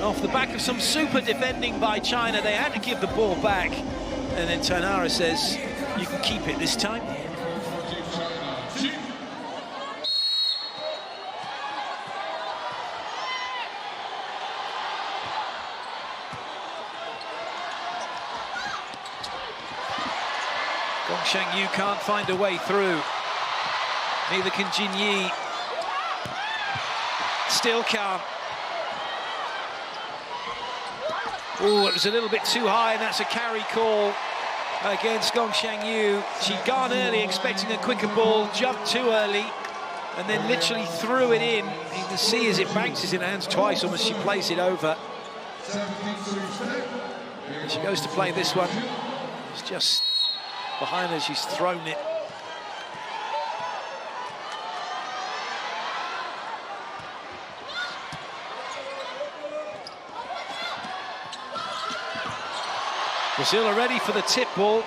Off the back of some super defending by China, they had to give the ball back. And then Tainara says, you can keep it this time. Gongsheng Yu can't find a way through. Neither can Jin Yi. Still can't. Oh, it was a little bit too high, and that's a carry call against Gongsheng Yu. She'd gone early, expecting a quicker ball, jumped too early, and then literally threw it in. You can see as it bounces in her hands twice, almost she plays it over. And she goes to play this one. It's just behind her, she's thrown it. Brazil are ready for the tip ball.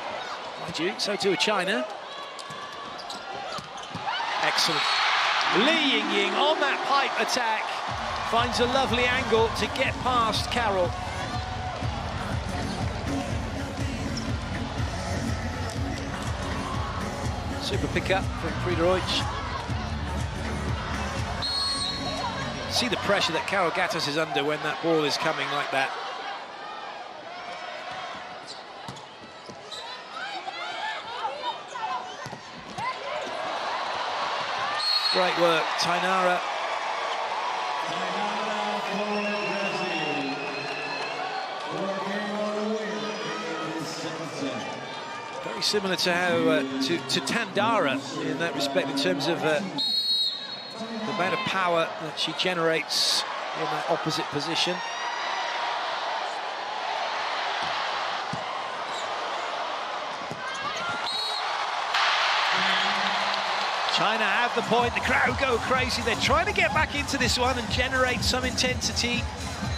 Mind you, so too are China. Excellent. Li Yingying on that pipe attack. Finds a lovely angle to get past Carroll. Super pick-up from Prideroich. See the pressure that Carol Gattas is under when that ball is coming like that. Great work, Tainara. Very similar to how to Tandara in that respect, in terms of the amount of power that she generates in that opposite position. China have the point, the crowd go crazy. They're trying to get back into this one and generate some intensity,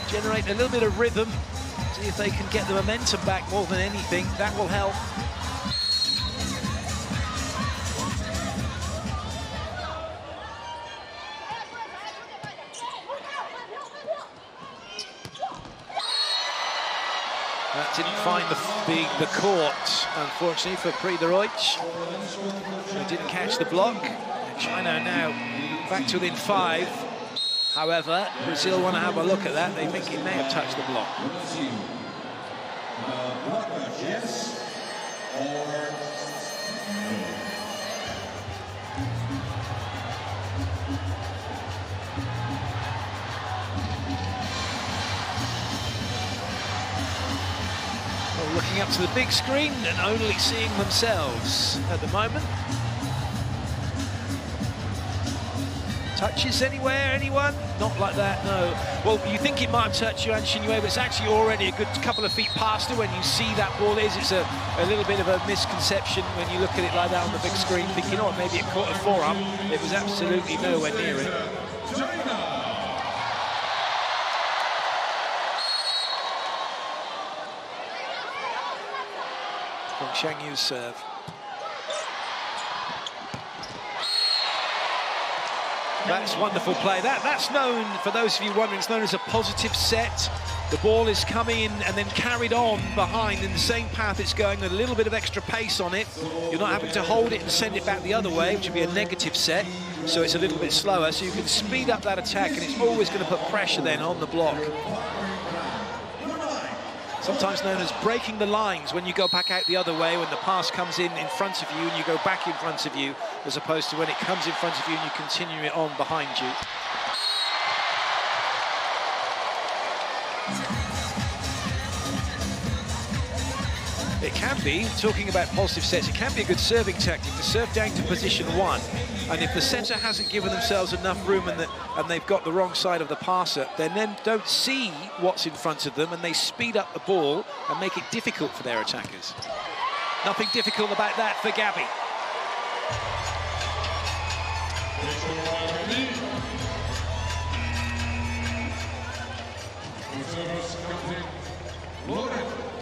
generate a little bit of rhythm, see if they can get the momentum back more than anything. That will help. That didn't find the court, unfortunately, for Prideroich. They didn't catch the block. China now back to within 5. However, Brazil want to have a look at that. They think it may have touched the block. Yes or Well, looking up to the big screen and only seeing themselves at the moment. Touches anywhere, anyone? Not like that, no. Well, you think it might have touched Yuan Xinyue, but it's actually already a good couple of feet past her. When you see that ball it's a little bit of a misconception when you look at it like that on the big screen, thinking, oh, maybe it caught her forearm. It was absolutely nowhere near it. Gong Xiangyu's serve. That's wonderful play. That's known, for those of you wondering, it's known as a positive set. The ball is coming in and then carried on behind in the same path it's going, with a little bit of extra pace on it. You're not having to hold it and send it back the other way, which would be a negative set. So it's a little bit slower, so you can speed up that attack, and it's always going to put pressure then on the block. Sometimes known as breaking the lines, when you go back out the other way, when the pass comes in front of you and you go back in front of you, as opposed to when it comes in front of you and you continue it on behind you. It can be, talking about positive sets, it can be a good serving tactic to serve down to position 1. And if the setter hasn't given themselves enough room and they've got the wrong side of the passer, then don't see what's in front of them, and they speed up the ball and make it difficult for their attackers. Nothing difficult about that for Gabby.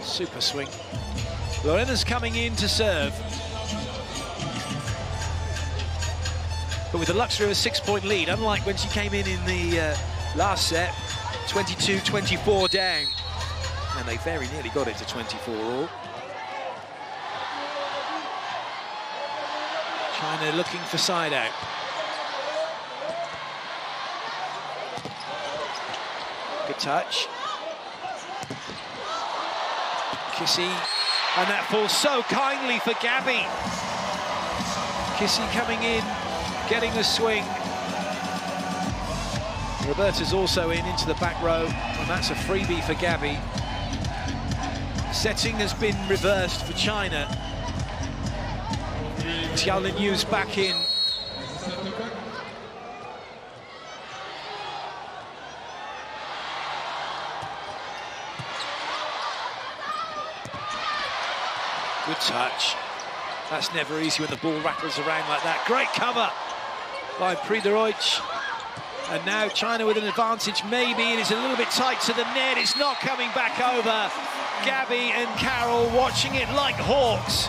Super swing. Lorena's coming in to serve. But with the luxury of a 6-point lead, unlike when she came in the last set, 22-24 down. And they very nearly got it to 24 all. China looking for side out. Good touch. Kissy, and that falls so kindly for Gabby. Kissy coming in, getting the swing. Roberta's also into the back row, and that's a freebie for Gabby. Setting has been reversed for China. Jiao Linyu's back in. Good touch. That's never easy when the ball rattles around like that. Great cover by Prideroich. And now China with an advantage, maybe, and it's a little bit tight to the net. It's not coming back over. Gabby and Carol watching it like hawks.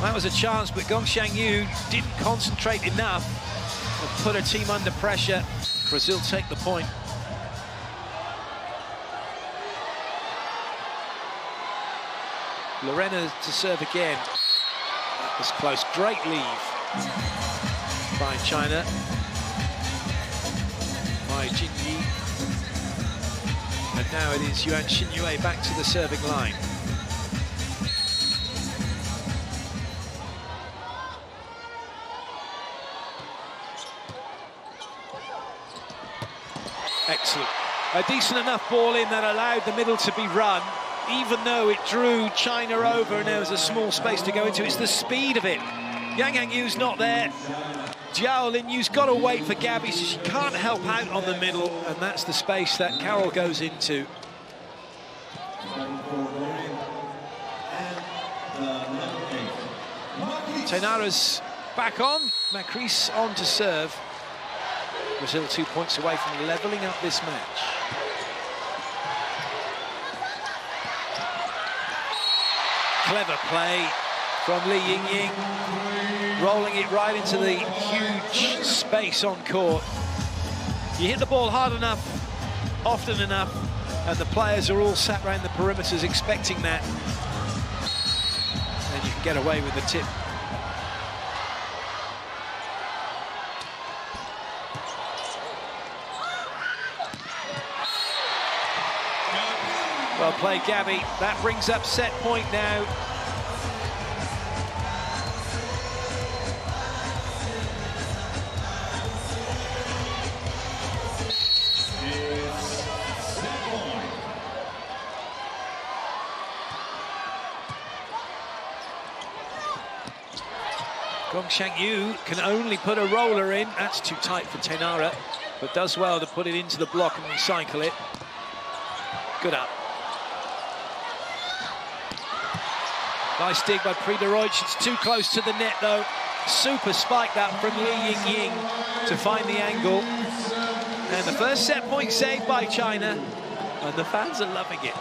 That was a chance, but Gong Xiangyu didn't concentrate enough and put her team under pressure. Brazil take the point. Lorena to serve again. That was close. Great leave by China. By Jin Yi. And now it is Yuan Xinyue back to the serving line. Excellent. A decent enough ball in that allowed the middle to be run, even though it drew China over and there was a small space to go into. It's the speed of it. Yang Hangyu's not there. Jiao Linyu's got to wait for Gabby, so she can't help out on the middle, and that's the space that Carol goes into. Tainara's back on. Macris on to serve. Brazil 2 points away from levelling up this match. Clever play from Li Yingying, rolling it right into the huge space on court. You hit the ball hard enough, often enough, and the players are all sat around the perimeters expecting that. And you can get away with the tip. Well played, Gabby. That brings up set point now. Gongshang Yu can only put a roller in. That's too tight for Tenara, but does well to put it into the block and recycle it. Good up. Nice dig by Prida-Roach. It's too close to the net, though. Super spike that from Li Yingying to find the angle. And the first set point saved by China. And the fans are loving it.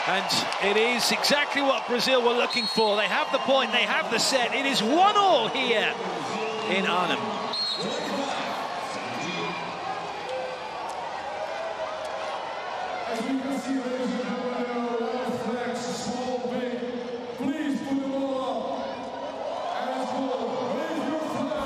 And it is exactly what Brazil were looking for. They have the point, they have the set. It is 1-1 here in Arnhem. As we can see, ladies and gentlemen, left legs, small, big. Please put the ball up. As goal, raise your flag.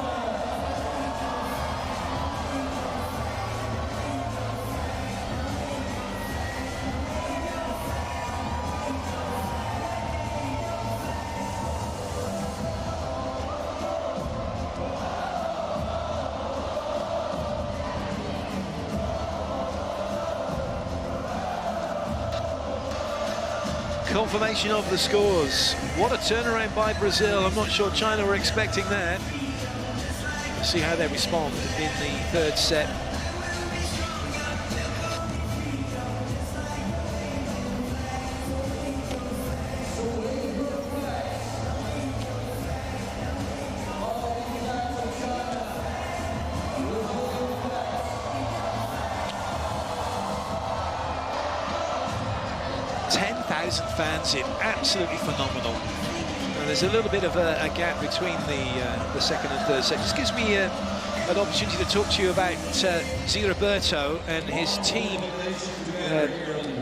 Confirmation of the scores. What a turnaround by Brazil. I'm not sure China were expecting that. We'll see how they respond in the third set. Fans in, absolutely phenomenal. There's a little bit of a gap between the second and third set. Just gives me an opportunity to talk to you about Zé Roberto and his team,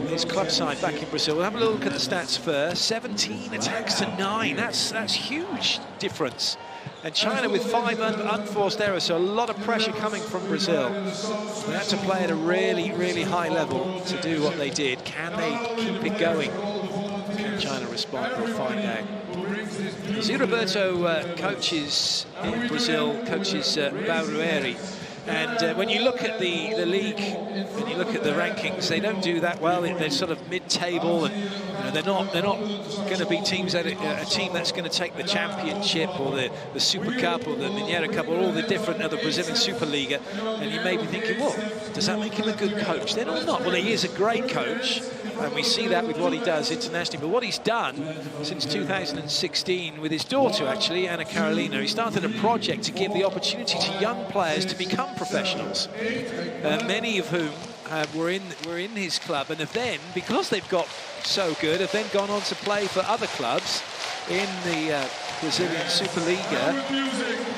his club side back in Brazil. We'll have a look at the stats first. 17 attacks to 9. That's huge difference. And China with 5 unforced errors, so a lot of pressure coming from Brazil. They had to play at a really, really high level to do what they did. Can they keep it going? Can China respond? We'll find out. Zé Roberto coaches in Brazil, coaches Barueri. And when you look at the league, when you look at the rankings, they don't do that well. They're sort of mid-table, and they're not going to be teams that a team that's going to take the championship or the Super Cup or the Mineiro Cup or all the different other Brazilian Superliga. And you may be thinking, well, does that make him a good coach? They're not. Well, he is a great coach, and we see that with what he does internationally. But what he's done since 2016 with his daughter, actually, Anna Carolina, he started a project to give the opportunity to young players to become professionals, many of whom were in his club, and have then, because they've got so good, have then gone on to play for other clubs in the Brazilian Superliga.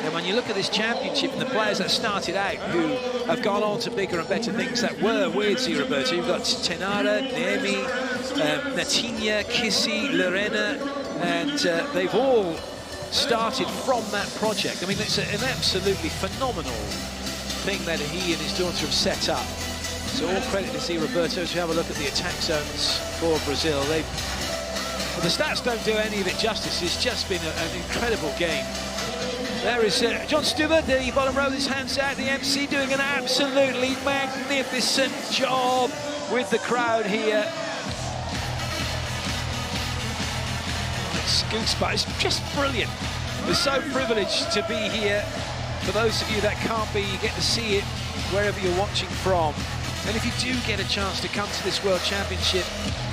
And when you look at this championship and the players that started out who have gone on to bigger and better things that were with Zé Roberto, you've got Tenara, Nemi, Natinha, Kissy, Lorena, and they've all started from that project. I mean, it's an absolutely phenomenal thing that he and his daughter have set up. So all credit to Zé Roberto. As we have a look at the attack zones for Brazil, well, the stats don't do any of it justice. It's just been an incredible game. There is John Stewart, the bottom row with his hands out, the MC doing an absolutely magnificent job with the crowd here. It's goosebumps, it's just brilliant. We're so privileged to be here. For those of you that can't be, you get to see it wherever you're watching from. And if you do get a chance to come to this World Championship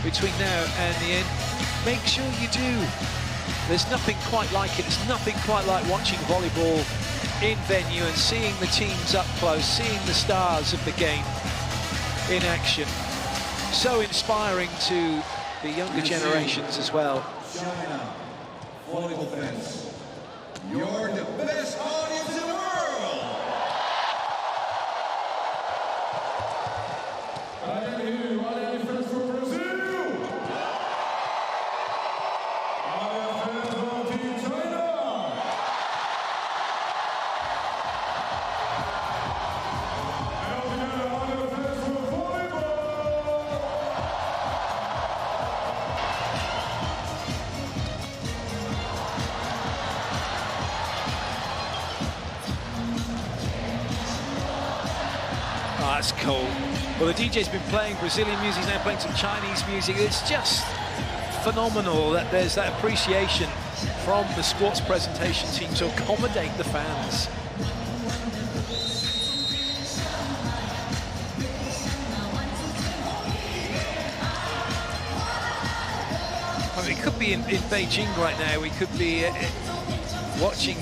between now and the end, make sure you do. There's nothing quite like it. It's nothing quite like watching volleyball in venue and seeing the teams up close, seeing the stars of the game in action. So inspiring to the younger generations as well. China, volleyball fans, you're the best audience in the world! Are you fans from Brazil? Are you fans from Team China? Oh, that's cool. Well, the DJ's been playing Brazilian music, he's now playing some Chinese music. It's just phenomenal that there's that appreciation from the sports presentation team to accommodate the fans. I mean, we could be in Beijing right now. We could be watching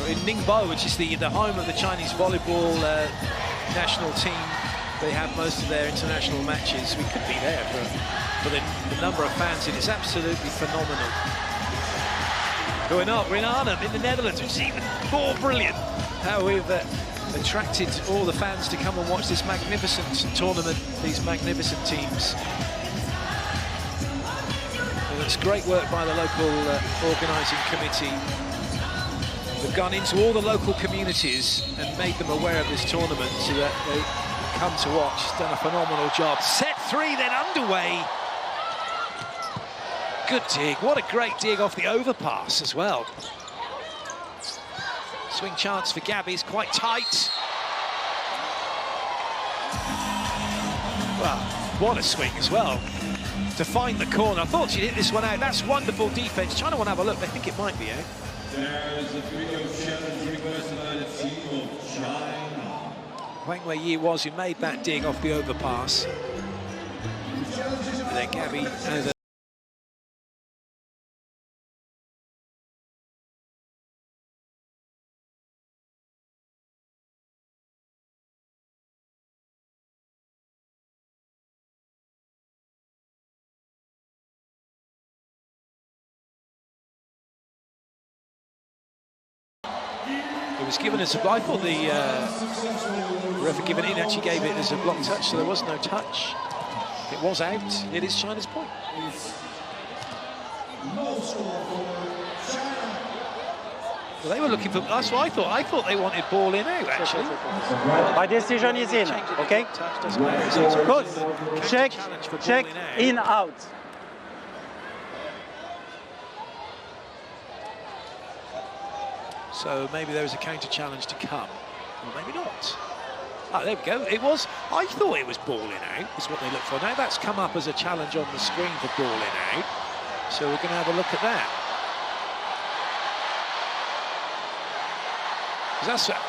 in Ningbo, which is the home of the Chinese volleyball national team. They have most of their international matches. We could be there for the number of fans. It is absolutely phenomenal. Going up, we're in Arnhem in the Netherlands, which is even more brilliant. How we've attracted all the fans to come and watch this magnificent tournament, these magnificent teams. And it's great work by the local organising committee. They've gone into all the local communities and made them aware of this tournament so that they come to watch. Done a phenomenal job. Set 3 then underway. Good dig. What a great dig off the overpass as well. Swing chance for Gabby is quite tight. Well, what a swing as well. To find the corner. I thought she'd hit this one out. That's wonderful defense. China want to have a look. They think it might be out. There's a video challenge requested by the team of China. Wang Wei-Yi was who made that dig off the overpass. And then Gabby over. It was given as a block. I thought the referee given it, actually gave it as a block touch, so there was no touch. It was out. It is China's point. Well, they were looking for. That's what I thought. I thought they wanted ball in out, actually. My decision is in. Okay. Good. Check in out. So maybe there is a counter challenge to come, or maybe not. Oh, there we go. It was. I thought it was ball in out. Is what they look for. Now that's come up as a challenge on the screen for ball in out. So we're going to have a look at that.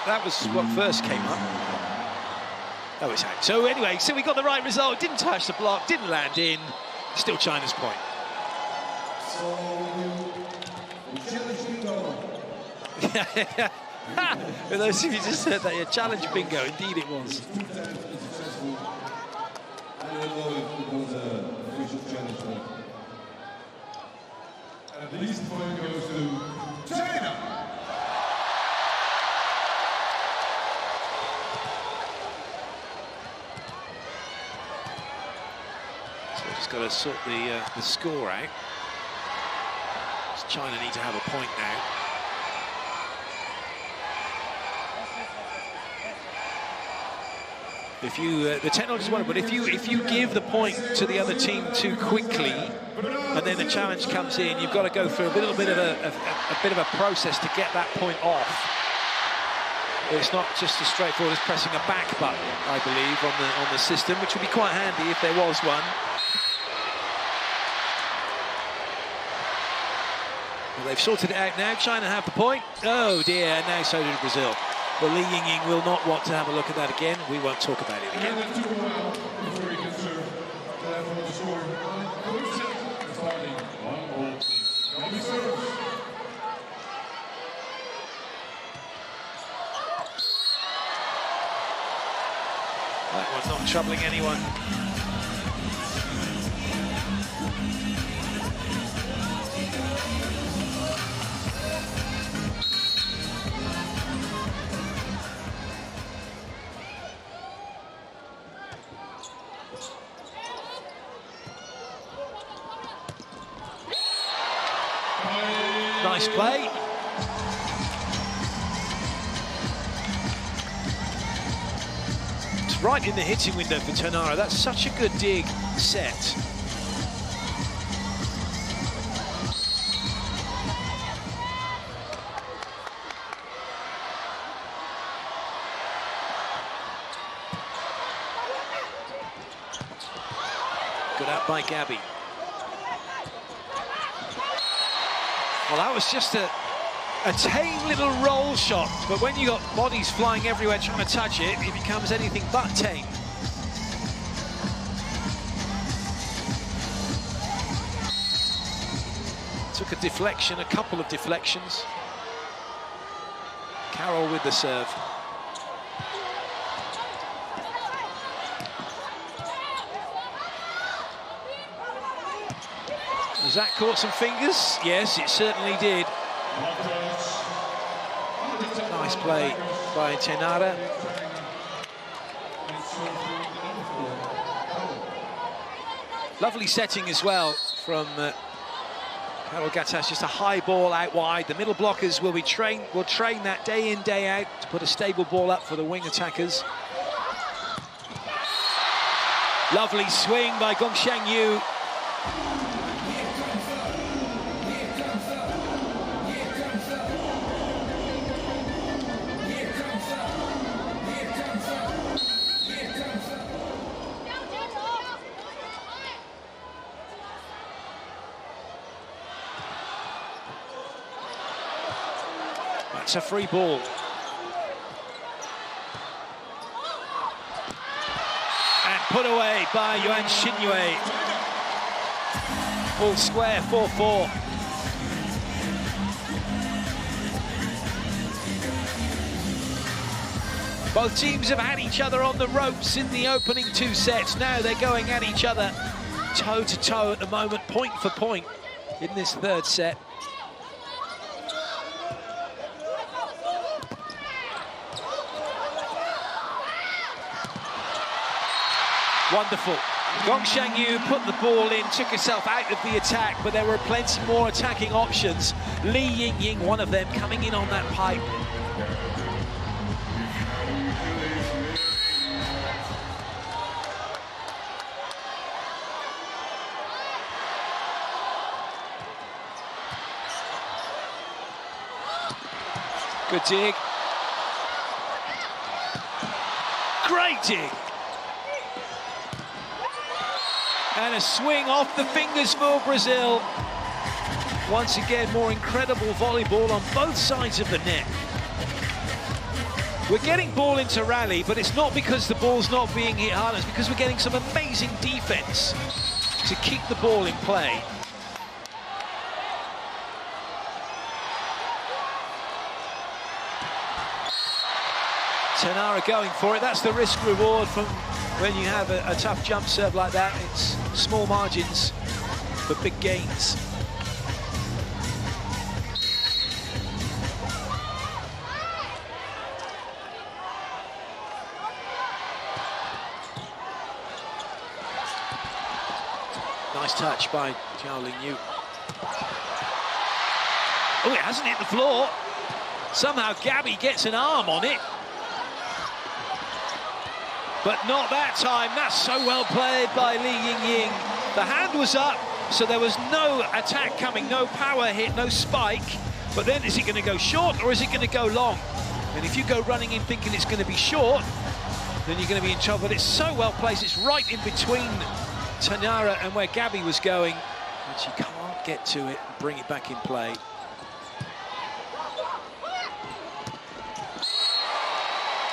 That was what first came up. Oh, it's out. So anyway, so we got the right result. Didn't touch the block. Didn't land in. Still China's point. For those of you just said that, yeah, challenge bingo, indeed it was. At least point goes to China. So we've just got to sort the score out. China need to have a point now. If you, the technology is wonderful, but if you give the point to the other team too quickly, and then the challenge comes in, you've got to go through a little bit of a bit of a process to get that point off. It's not just as straightforward as pressing a back button, I believe, on the system, which would be quite handy if there was one. Well, they've sorted it out now. China have the point. Oh dear, now so did Brazil. Well, Li Yingying will not want to have a look at that again. We won't talk about it again. one, not troubling anyone. Nice play. It's right in the hitting window for Tanara. That's such a good dig set. Good out by Gabby. Well, that was just a tame little roll shot, but when you got bodies flying everywhere trying to touch it, it becomes anything but tame. Took a deflection, a couple of deflections. Carroll with the serve. Has that caught some fingers? Yes, it certainly did. Nice play by Tanara. Lovely setting as well from Carol Gattas. Just a high ball out wide. The middle blockers will train that day in, day out to put a stable ball up for the wing attackers. Lovely swing by Gong Shang Yu. That's a free ball. And put away by Yuan Xinyue. Full square, 4-4. Both teams have had each other on the ropes in the opening two sets. Now they're going at each other toe-to-toe at the moment, point for point in this third set. Wonderful. Gong Shang Yu put the ball in, took herself out of the attack, but there were plenty more attacking options. Li Yingying, one of them, coming in on that pipe. Good dig. Great dig. And a swing off the fingers for Brazil. Once again, more incredible volleyball on both sides of the net. We're getting ball into rally, but it's not because the ball's not being hit hard, it's because we're getting some amazing defense to keep the ball in play. Tanara going for it. That's the risk reward from when you have a tough jump serve like that. It's small margins for big gains. Nice touch by Zhao Lingyu. Oh, it hasn't hit the floor. Somehow Gabby gets an arm on it. But not that time. That's so well played by Li Yingying. The hand was up, so there was no attack coming, no power hit, no spike. But then is it going to go short or is it going to go long? And if you go running in thinking it's going to be short, then you're going to be in trouble. But it's so well placed. It's right in between Tanara and where Gabby was going. And she can't get to it and bring it back in play.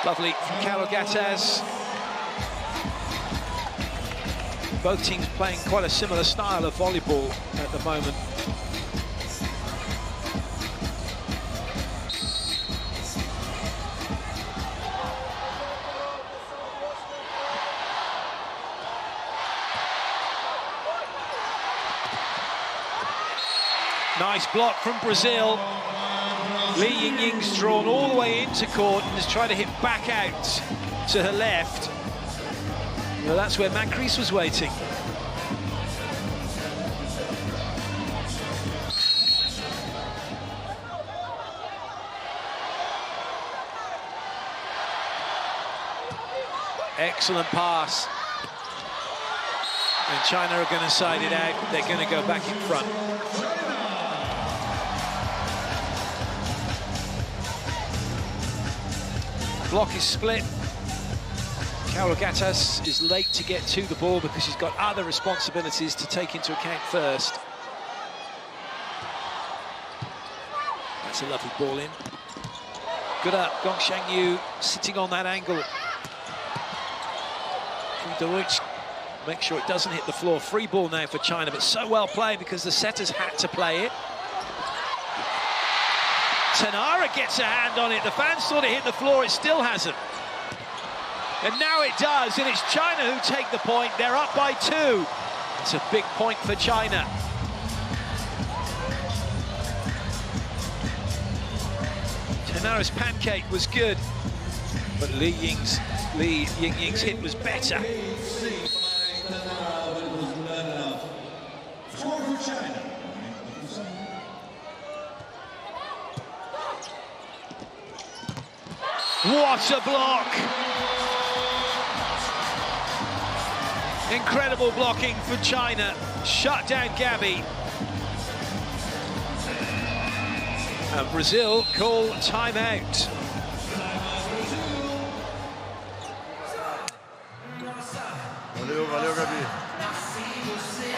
Lovely from Carol Gattas. Both teams playing quite a similar style of volleyball at the moment. Nice block from Brazil. Li Yingying's drawn all the way into court and is trying to hit back out to her left. Well, that's where Macris was waiting. Excellent pass. And China are going to side it out. They're going to go back in front. Block is split. Carol Gattas is late to get to the ball because he's got other responsibilities to take into account first. That's a lovely ball in. Good up, Gong Shangyu sitting on that angle. Deutsch, make sure it doesn't hit the floor. Free ball now for China, but so well played because the setters had to play it. Tanara gets a hand on it. The fans thought it hit the floor, it still hasn't. And now it does, and it's China who take the point. They're up by 2. It's a big point for China. Tanara's pancake was good, but Li Yingying's hit was better. What a block! Incredible blocking for China. Shut down Gabby. And Brazil call timeout. Valeu, Gabi.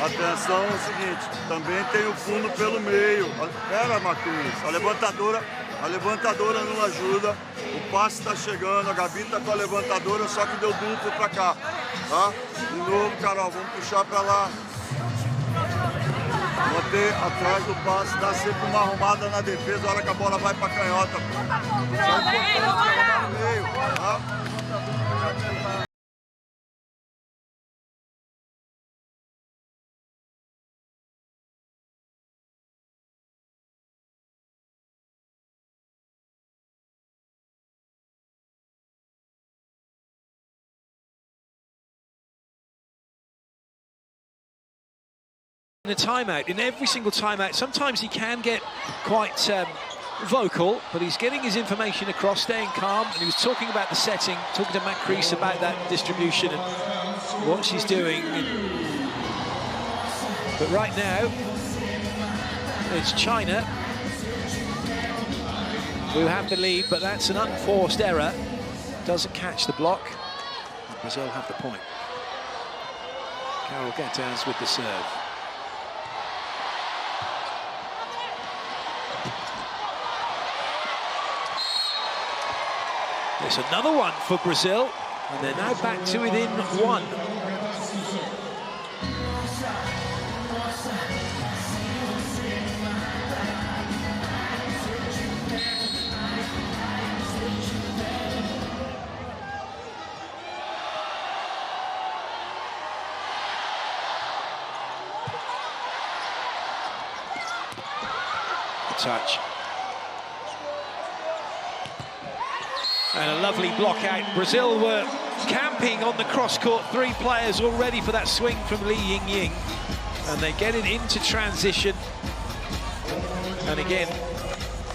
Atenção, é o seguinte, também tem o fundo pelo meio. Pera, Macris, a levantadora não ajuda. O passe está chegando, a Gabi está com a levantadora, só que deu duplo para cá. Tá? De novo, Carol, vamos puxar para lá. Manter atrás do passe, dá sempre uma arrumada na defesa, a hora que a bola vai para a canhota. Só importante jogar no meio, tá? In a timeout, in every single timeout, sometimes he can get quite vocal, but he's getting his information across, staying calm, and he was talking about the setting, talking to Macris about that distribution and what she's doing. But right now, it's China who have the lead, but that's an unforced error. Doesn't catch the block. Brazil have the point. Carol Gattas with the serve. There's another one for Brazil, and they're now back to within 1. Touch. And a lovely block out. Brazil were camping on the cross-court, 3 players all ready for that swing from Li Yingying. And they get it into transition. And again,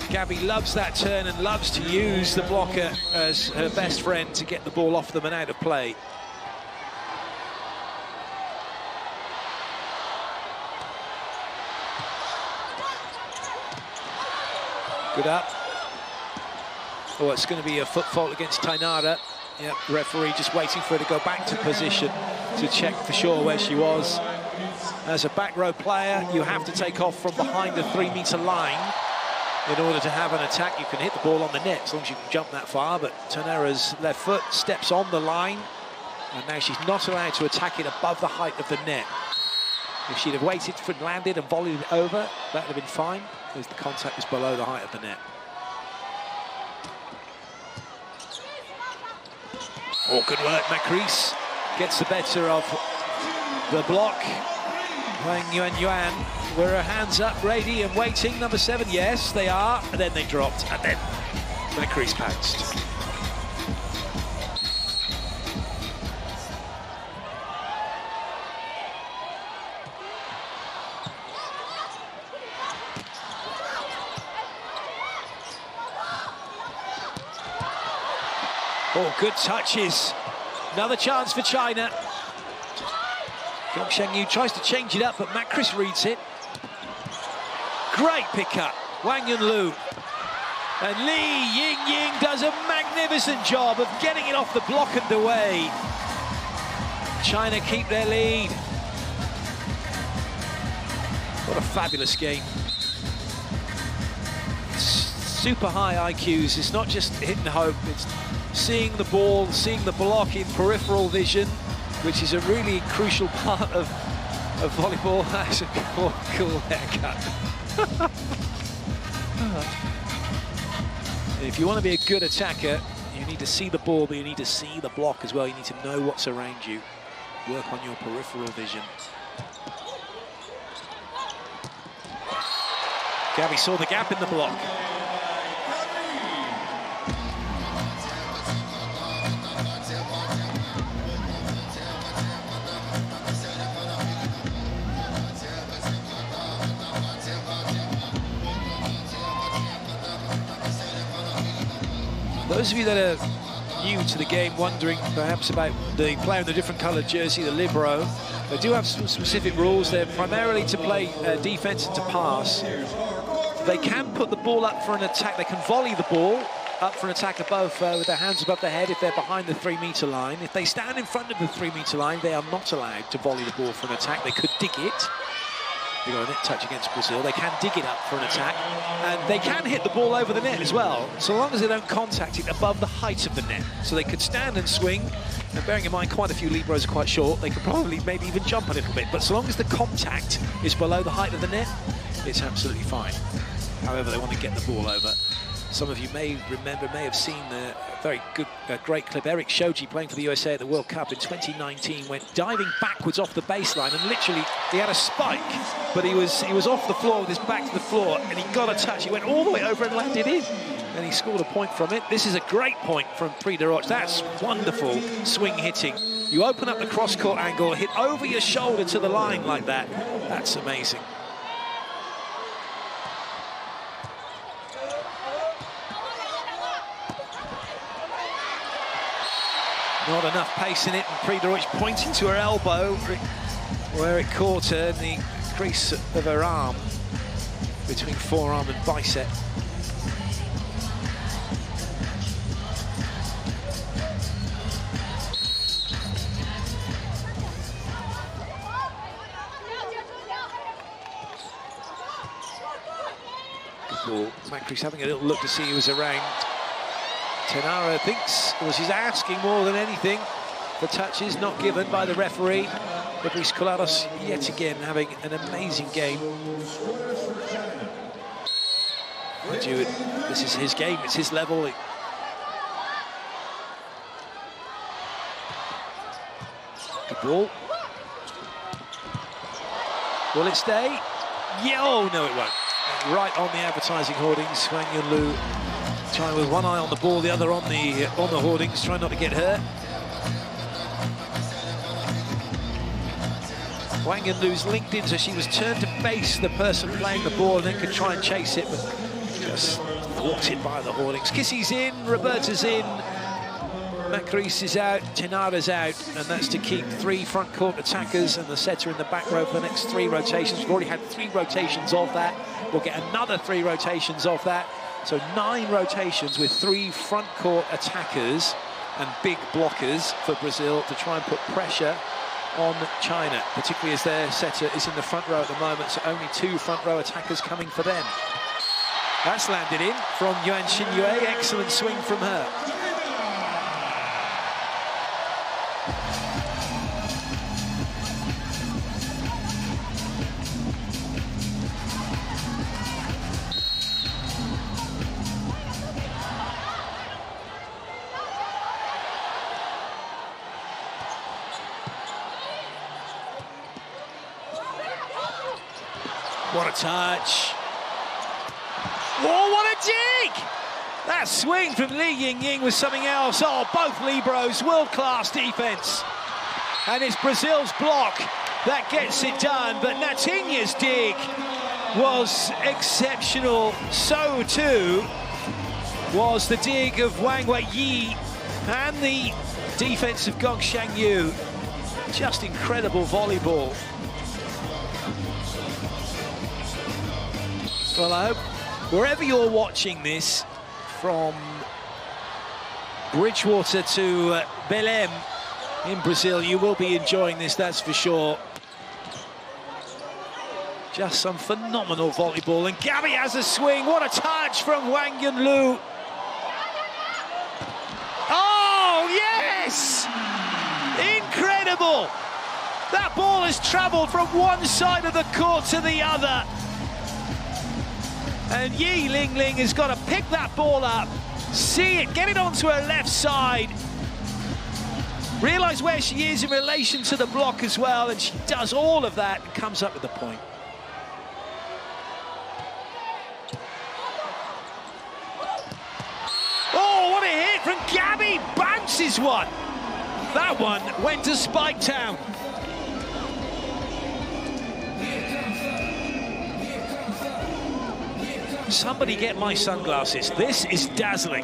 Gabby loves that turn and loves to use the blocker as her best friend to get the ball off them and out of play. Good up. Oh, it's going to be a foot fault against Tainara. Yep, referee just waiting for her to go back to position to check for sure where she was. As a back row player, you have to take off from behind the 3-meter line in order to have an attack. You can hit the ball on the net as long as you can jump that far, but Tainara's left foot steps on the line, and now she's not allowed to attack it above the height of the net. If she'd have waited for it, landed and volleyed it over, that would have been fine, because the contact was below the height of the net. Oh, good work, Macris gets the better of the block. Wang Yuan, were her hands up, ready and waiting. Number 7, yes, they are. And then they dropped, and then McCree's pounced. Oh, good touches. Another chance for China. Zhang Yu tries to change it up, but Macris reads it. Great pickup, Wang Yunlu. And Li Yingying does a magnificent job of getting it off the block and away. China keep their lead. What a fabulous game. Super high IQs. It's not just hit and hope, it's seeing the ball, seeing the block in peripheral vision, which is a really crucial part of volleyball. That's a cool haircut. If you want to be a good attacker, you need to see the ball, but you need to see the block as well. You need to know what's around you. Work on your peripheral vision. Gabby saw the gap in the block. Those of you that are new to the game, wondering perhaps about the player in the different coloured jersey, the libero, they do have some specific rules. They're primarily to play defence and to pass. They can put the ball up for an attack. They can volley the ball up for an attack above with their hands above their head if they're behind the 3-metre line. If they stand in front of the 3-metre line, they are not allowed to volley the ball for an attack. They could dig it. They got a net touch against Brazil. They can dig it up for an attack, and they can hit the ball over the net as well, so long as they don't contact it above the height of the net. So they could stand and swing, and bearing in mind quite a few liberos are quite short, they could probably maybe even jump a little bit, but so long as the contact is below the height of the net, it's absolutely fine. However, they want to get the ball over. Some of you may remember, may have seen the very good, great clip. Eric Shoji, playing for the USA at the World Cup in 2019, went diving backwards off the baseline, and literally he had a spike, but he was off the floor with his back to the floor, and he got a touch. He went all the way over and landed in, and he scored a point from it. This is a great point from Prix de Roche. That's wonderful swing hitting. You open up the cross-court angle, hit over your shoulder to the line like that. That's amazing. Not enough pace in it, and Prix de Roche pointing to her elbow where it caught her in the crease of her arm, between forearm and bicep. Good ball. Macris having a little look to see who was around. Tenara thinks, well, she's asking more than anything. The touch is not given by the referee. Fabrice Colados yet again having an amazing game. This is his game, it's his level. Good ball. Will it stay? Yeah, oh no it won't. Right on the advertising hoardings, Wang Yunlu trying with one eye on the ball, the other on the hoardings, trying not to get hurt. Wang Yunlu's linked in, so she was turned to face the person playing the ball and then could try and chase it, but just thwarted by the hoardings. Kissy's in, Roberta's in, Macris is out, Tenara's out, and that's to keep 3 front court attackers and the setter in the back row for the next 3 rotations. We've already had 3 rotations of that. We'll get another 3 rotations of that. So 9 rotations with 3 front court attackers and big blockers for Brazil to try and put pressure on China, particularly as their setter is in the front row at the moment, so only 2 front row attackers coming for them. That's landed in from Yuan Xinyue, excellent swing from her. What a touch. Oh, what a dig! That swing from Li Yingying was something else. Oh, both libros, world-class defense. And it's Brazil's block that gets it done, but Natinha's dig was exceptional. So too was the dig of Wang Weiyi and the defense of Gong Xiangyu. Just incredible volleyball. Well, I hope wherever you're watching this, from Bridgewater to Belém in Brazil, you will be enjoying this, that's for sure. Just some phenomenal volleyball, and Gabby has a swing. What a touch from Wang Yunlu. Oh, yes! Incredible! That ball has travelled from one side of the court to the other. And Yi Lingling has got to pick that ball up, see it, get it onto her left side, realise where she is in relation to the block as well, and she does all of that and comes up with the point. Oh, what a hit from Gabby! Bounces one. That one went to Spike Town. Somebody get my sunglasses. This is dazzling.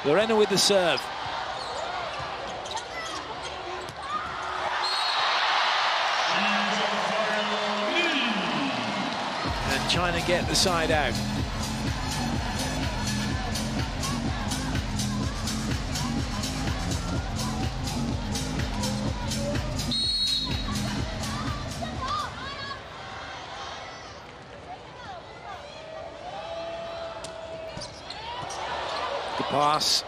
Lorena with the serve. And China get the side out. The pass.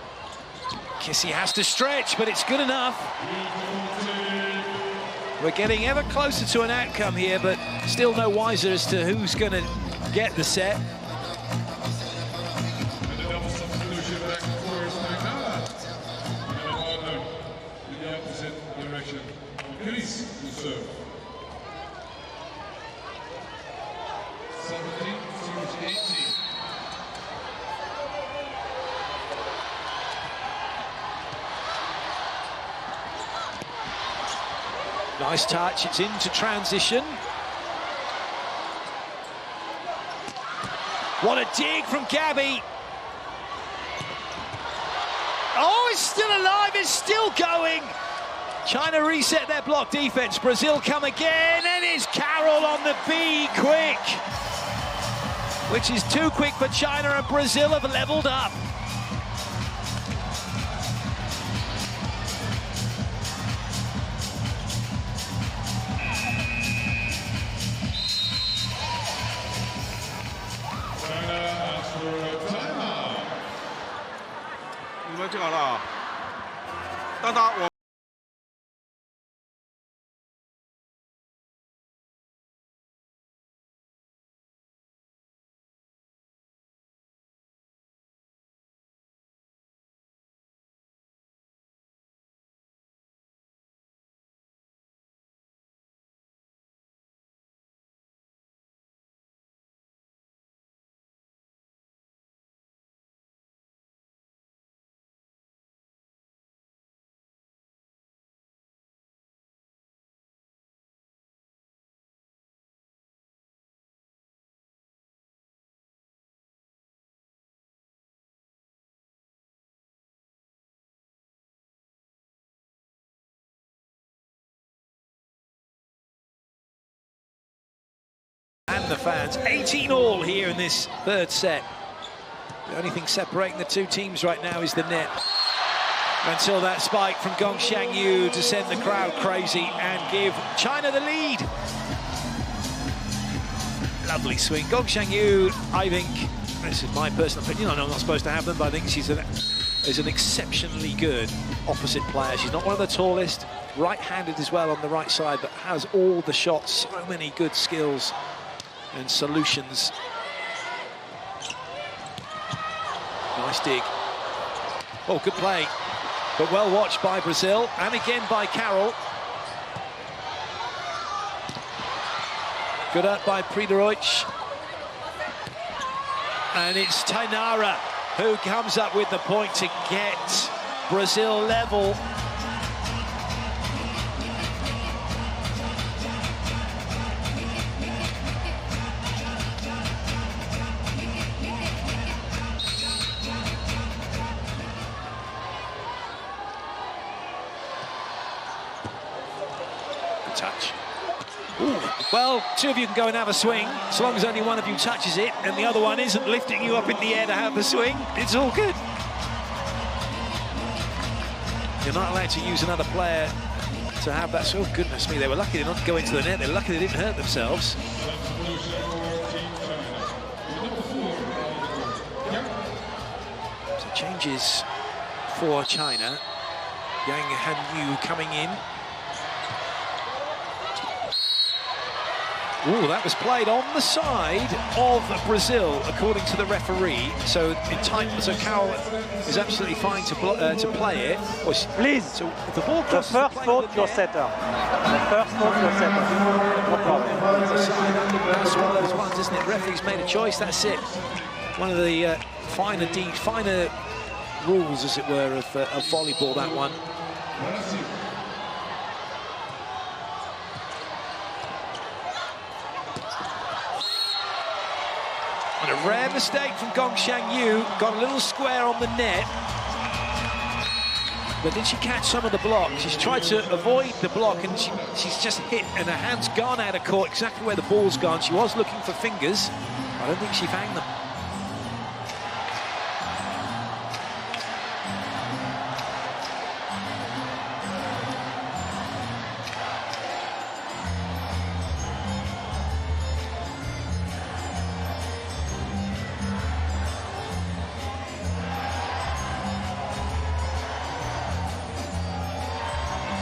Kissy has to stretch, but it's good enough. We're getting ever closer to an outcome here, but still no wiser as to who's going to get the set. And the double substitution back for Steinhardt. And the partner in the opposite direction. Chris will serve. 17, series 18. Nice touch, it's into transition. What a dig from Gabby. Oh, it's still alive, it's still going. China reset their block defense. Brazil come again, and it's Carroll on the B, quick. Which is too quick for China, and Brazil have leveled up. And the fans, 18 all here in this third set. The only thing separating the two teams right now is the net. Until that spike from Gong Xiangyu to send the crowd crazy and give China the lead. Lovely swing. Gong Xiangyu, I think, this is my personal opinion, I know I'm not supposed to have them, but I think she's an is an exceptionally good opposite player. She's not one of the tallest, right-handed as well on the right side, but has all the shots, so many good skills and solutions. Nice dig. Oh, good play, but well watched by Brazil, and again by Carol. Good up by Prideroich. And it's Tainara who comes up with the point to get Brazil level. Good touch. Ooh. Well, two of you can go and have a swing, as long as only one of you touches it and the other one isn't lifting you up in the air to have the swing. It's all good. You're not allowed to use another player to have that. Oh, goodness me, they were lucky not to go into the net. They were lucky they didn't hurt themselves. So changes for China. Yang Han Yu coming in. Ooh, that was played on the side of Brazil, according to the referee. So so Carol is absolutely fine to play it. Please, so the ball the first fault your setter. The first fault your setter. No problem. That's one of those ones, isn't it? Referee's made a choice. That's it. One of the finer rules, as it were, of volleyball. That one. And a rare mistake from Gongshan Yu. Got a little square on the net. But did she catch some of the block? She's tried to avoid the block, and she's just hit, and her hand's gone out of court exactly where the ball's gone. She was looking for fingers. I don't think she found them.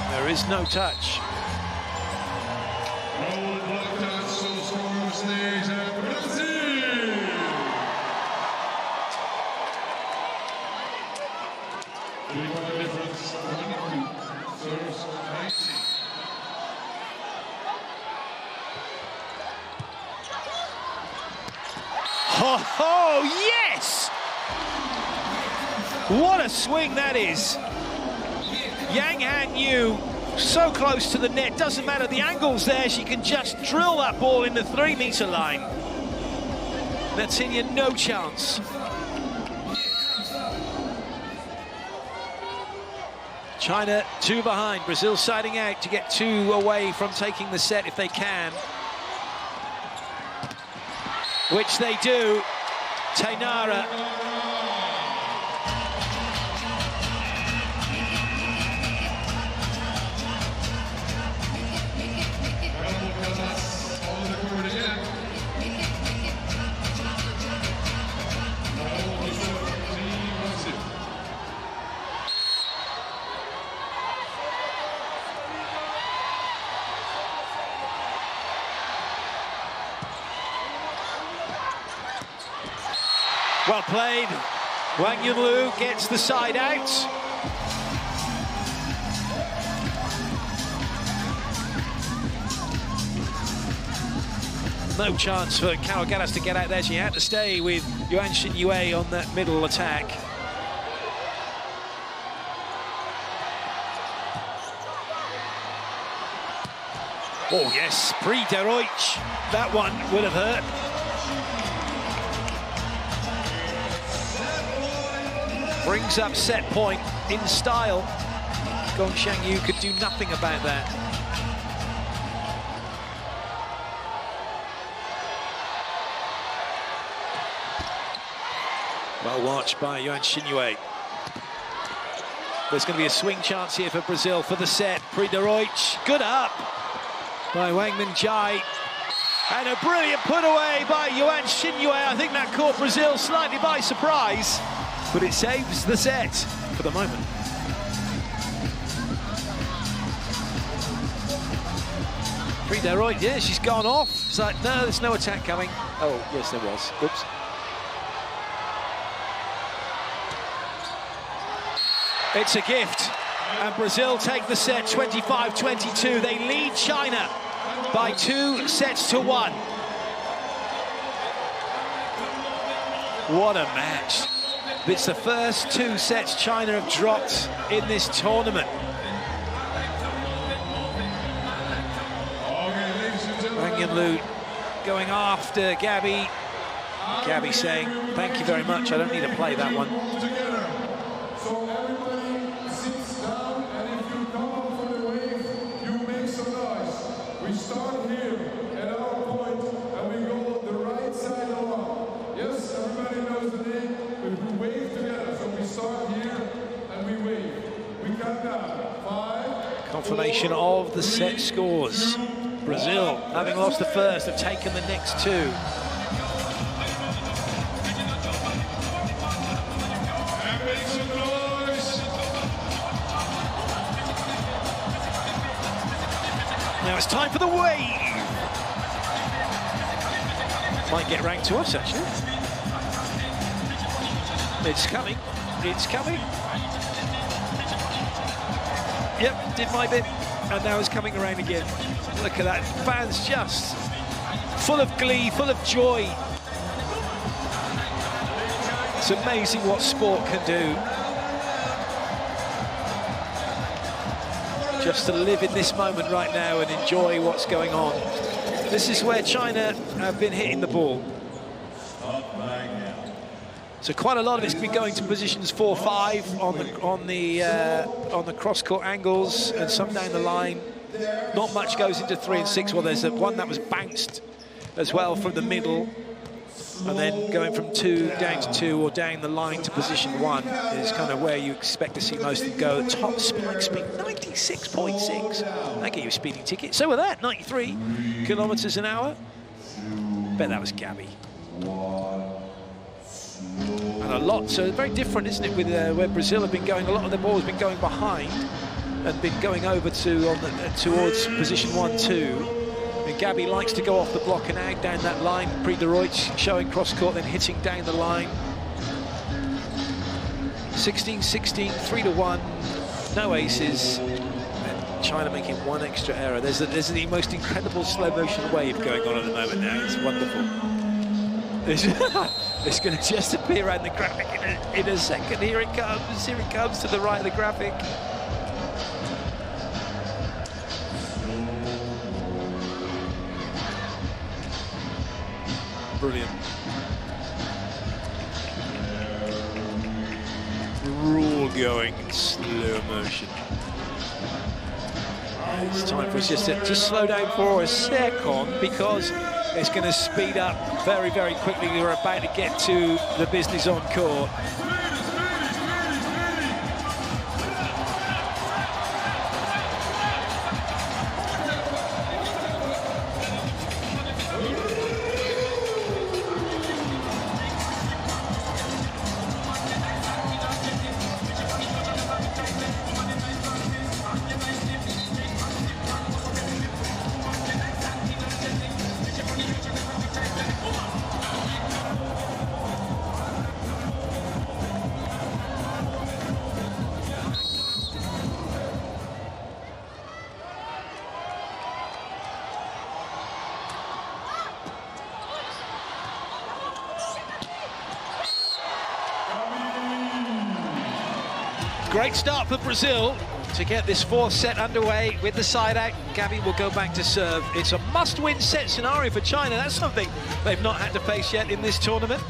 There is no touch. Oh, yes! What a swing that is. Yang Han Yu, so close to the net, doesn't matter the angle's there, she can just drill that ball in the 3-meter line. Natinya, no chance. China 2 behind, Brazil siding out to get 2 away from taking the set if they can. Which they do. Tainara. Well played. Wang Yunlu gets the side out. No chance for Carol Gaddis to get out there. She had to stay with Yuan Xinyue on that middle attack. Oh yes, Prideroich. That one would have hurt. Brings up set point in style. Gongshan Yu could do nothing about that. Well watched by Yuan Xinyue. There's going to be a swing chance here for Brazil for the set. Prideroich, good up by Wang Minjai. And a brilliant put away by Yuan Xinyue. I think that caught Brazil slightly by surprise. but it saves the set for the moment. Friederoyd, yeah, she's gone off. It's like, no, there's no attack coming. Oh, yes, there was. Oops. It's a gift. And Brazil take the set 25-22. They lead China by 2 sets to 1. What a match. It's the first 2 sets China have dropped in this tournament. Wang Yunlu going after Gabby. Gabby saying, thank you very much, I don't need to play that one. So everybody sits down, and if you come up for the wave, you make some noise. We start here at our point, and we go the right side along. Yes, everybody knows the name, but we wave together. So we start here, and we wave. We count down. 5. Confirmation of the set scores. Brazil, having lost the first, have taken the next 2. Now it's time for the wave. Might get ranked to us, actually. It's coming. It's coming. Yep, did my bit. And now it's coming around again. Look at that. Fans just full of glee, full of joy. It's amazing what sport can do. Just to live in this moment right now and enjoy what's going on. This is where China have been hitting the ball. So quite a lot of it's been going to positions 4-5 on the cross-court angles and some down the line. Not much goes into 3 and 6. Well, there's one that was bounced as well from the middle, and then going from 2 down to 2 or down the line to position 1 is kind of where you expect to see most of them go. Top spike speed 96.6. That gave you a speeding ticket. So with that, 93 kilometers an hour. Bet that was Gabby. And a lot, so very different, isn't it, with where Brazil have been going. A lot of the ball has been going behind and been going over to towards position 1-2. And Gabby likes to go off the block and out down that line. Friederoyd showing cross court, then hitting down the line. 16-16, 3-1, no aces. And China making 1 extra error. There's the most incredible slow motion wave going on at the moment now. It's wonderful. It's going to just appear around the graphic in a second. Here it comes to the right of the graphic. Brilliant. Rule going in slow motion. It's time for us just to slow down for a second, because it's going to speed up very, very quickly. We're about to get to the business on court. Great start for Brazil to get this 4th set underway with the side out. Gabby will go back to serve. It's a must-win set scenario for China. That's something they've not had to face yet in this tournament.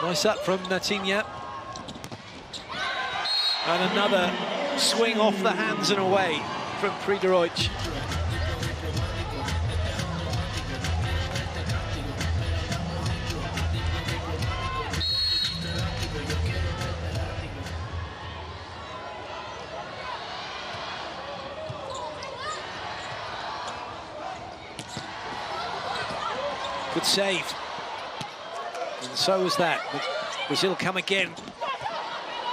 Nice up from Natinha. And another swing off the hands and away from Friederoyd. Good save. And so was that. But Brazil come again.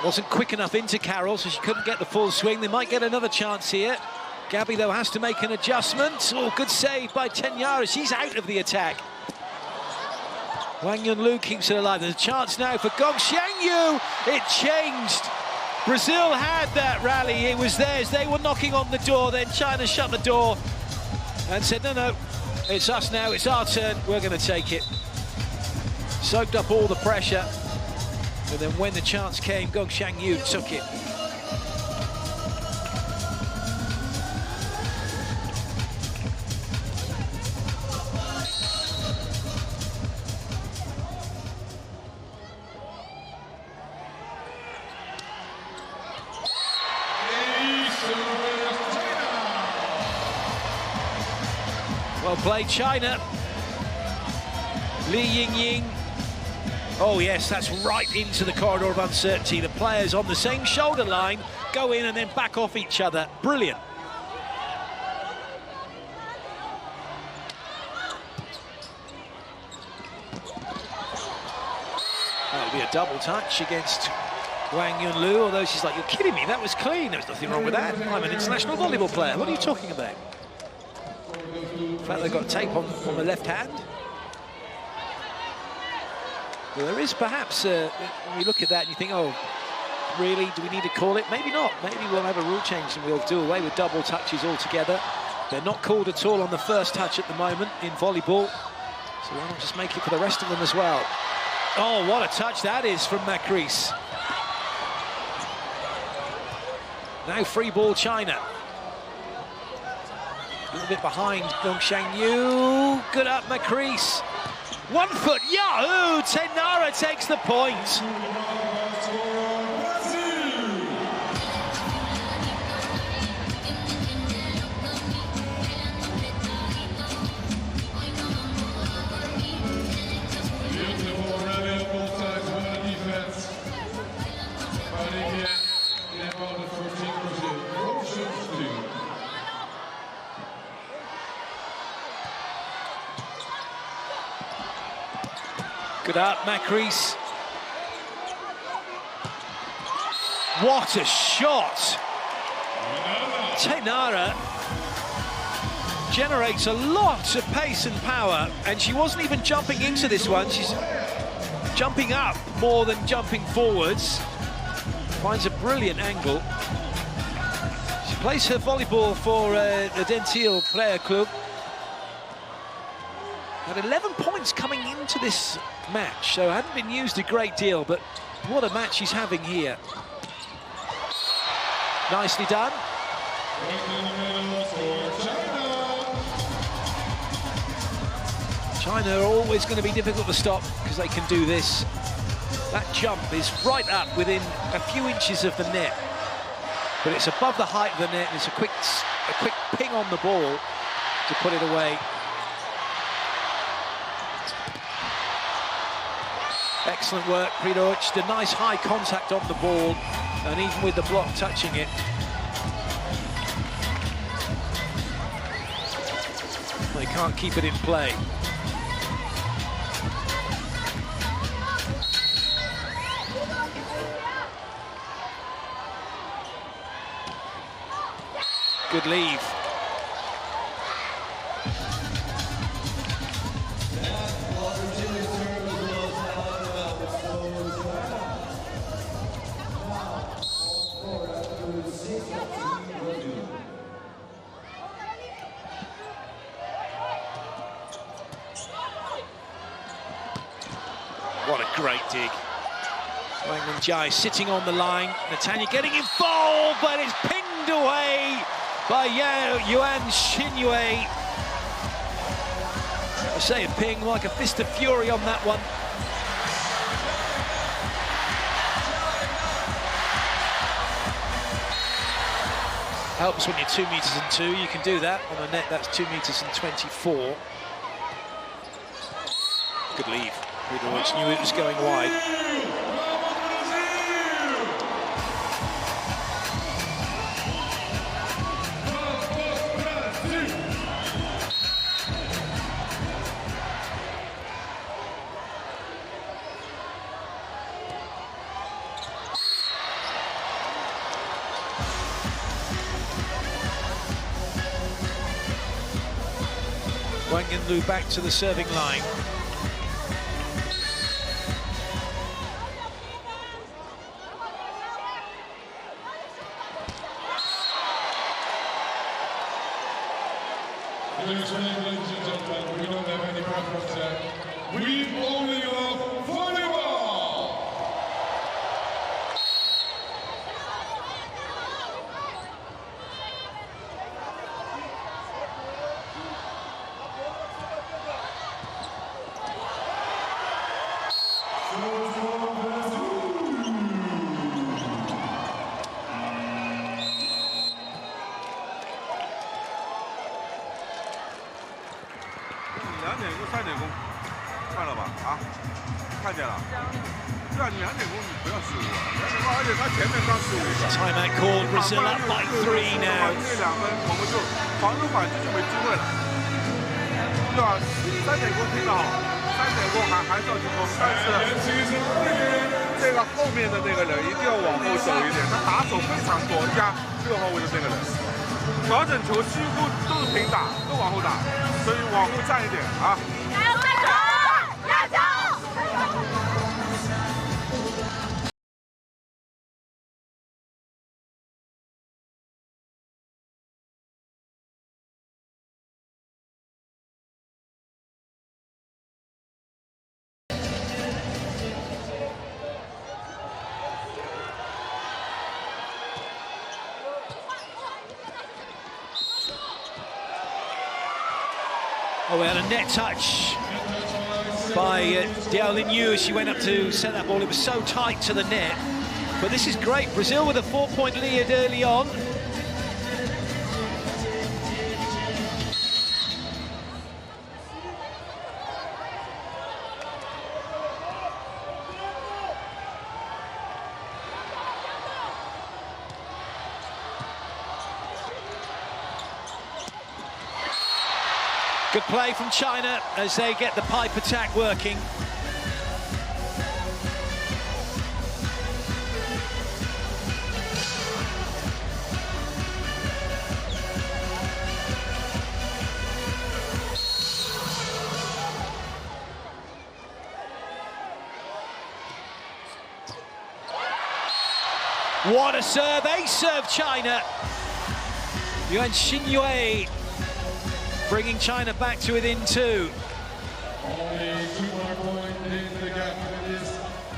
Wasn't quick enough into Carroll, so she couldn't get the full swing. They might get another chance here. Gabby, though, has to make an adjustment. Oh, good save by Tenyara. She's out of the attack. Wang Yunlu keeps it alive. There's a chance now for Gong Xiangyu. It changed. Brazil had that rally. It was theirs. They were knocking on the door. Then China shut the door and said, no, no, it's us now. It's our turn. We're going to take it. Soaked up all the pressure. And then when the chance came, Gong Xiangyu took it. Well played, China. Li Yingying. Oh yes, that's right into the corridor of uncertainty. The players on the same shoulder line go in and then back off each other. Brilliant. That would be a double touch against Wang Yunlu, although she's like, you're kidding me, that was clean. There was nothing wrong with that. I'm an international volleyball player. What are you talking about? In fact, they've got tape on the left hand. Well, there is perhaps, when you look at that and you think, oh, really, do we need to call it? Maybe not. Maybe we'll have a rule change and we'll do away with double touches altogether. They're not called at all on the first touch at the moment in volleyball. So why not just make it for the rest of them as well? Oh, what a touch that is from Macris. Now free ball China. A little bit behind Gong Xiangyu. Good up Macris. 1 foot, yahoo! Tenyara takes the point. Good up, Macris. What a shot! Tenyara generates a lot of pace and power, and she wasn't even jumping into this one. She's jumping up more than jumping forwards. Finds a brilliant angle. She plays her volleyball for the Dentil Player Club. Had 11 points coming into this match, so hadn't been used a great deal, but what a match she's having here. Nicely done. China are always going to be difficult to stop because they can do this. That jump is right up within a few inches of the net, but it's above the height of the net, and it's a quick ping on the ball to put it away. Excellent work, Pridovic. The nice high contact on the ball, and even with the block touching it. They can't keep it in play. Good leave. What a great dig. Wang Minjai sitting on the line. Natanya getting involved, but it's pinged away by Yuan Xinyue. I say a ping like a fist of fury on that one. Helps when you're 2 meters and 2. You can do that on a net that's 2 meters and 24. Good leave. Pridovic knew it was going wide. Wang Yinlu back to the serving line. Ladies and gentlemen, we don't have any preference there. We only love volleyball! Timeout called, Brazil up by 3 now. 这2分我们就防守反击就没机会了，对吧？3点攻拼得好，3点攻还是要去攻，但是这个后面的那个人一定要往后走一点，他打手非常多，压6号位的那个人，调整球几乎都是平打，都往后打，所以往后站一点啊！加油！加油！加油！ Oh, we had a net touch by Diao Linyu as she went up to set that ball. It was so tight to the net. But this is great. Brazil with a 4-point lead early on. Good play from China as they get the pipe attack working. What a serve, ace serve China. Yuan Xinyue bringing China back to within 2.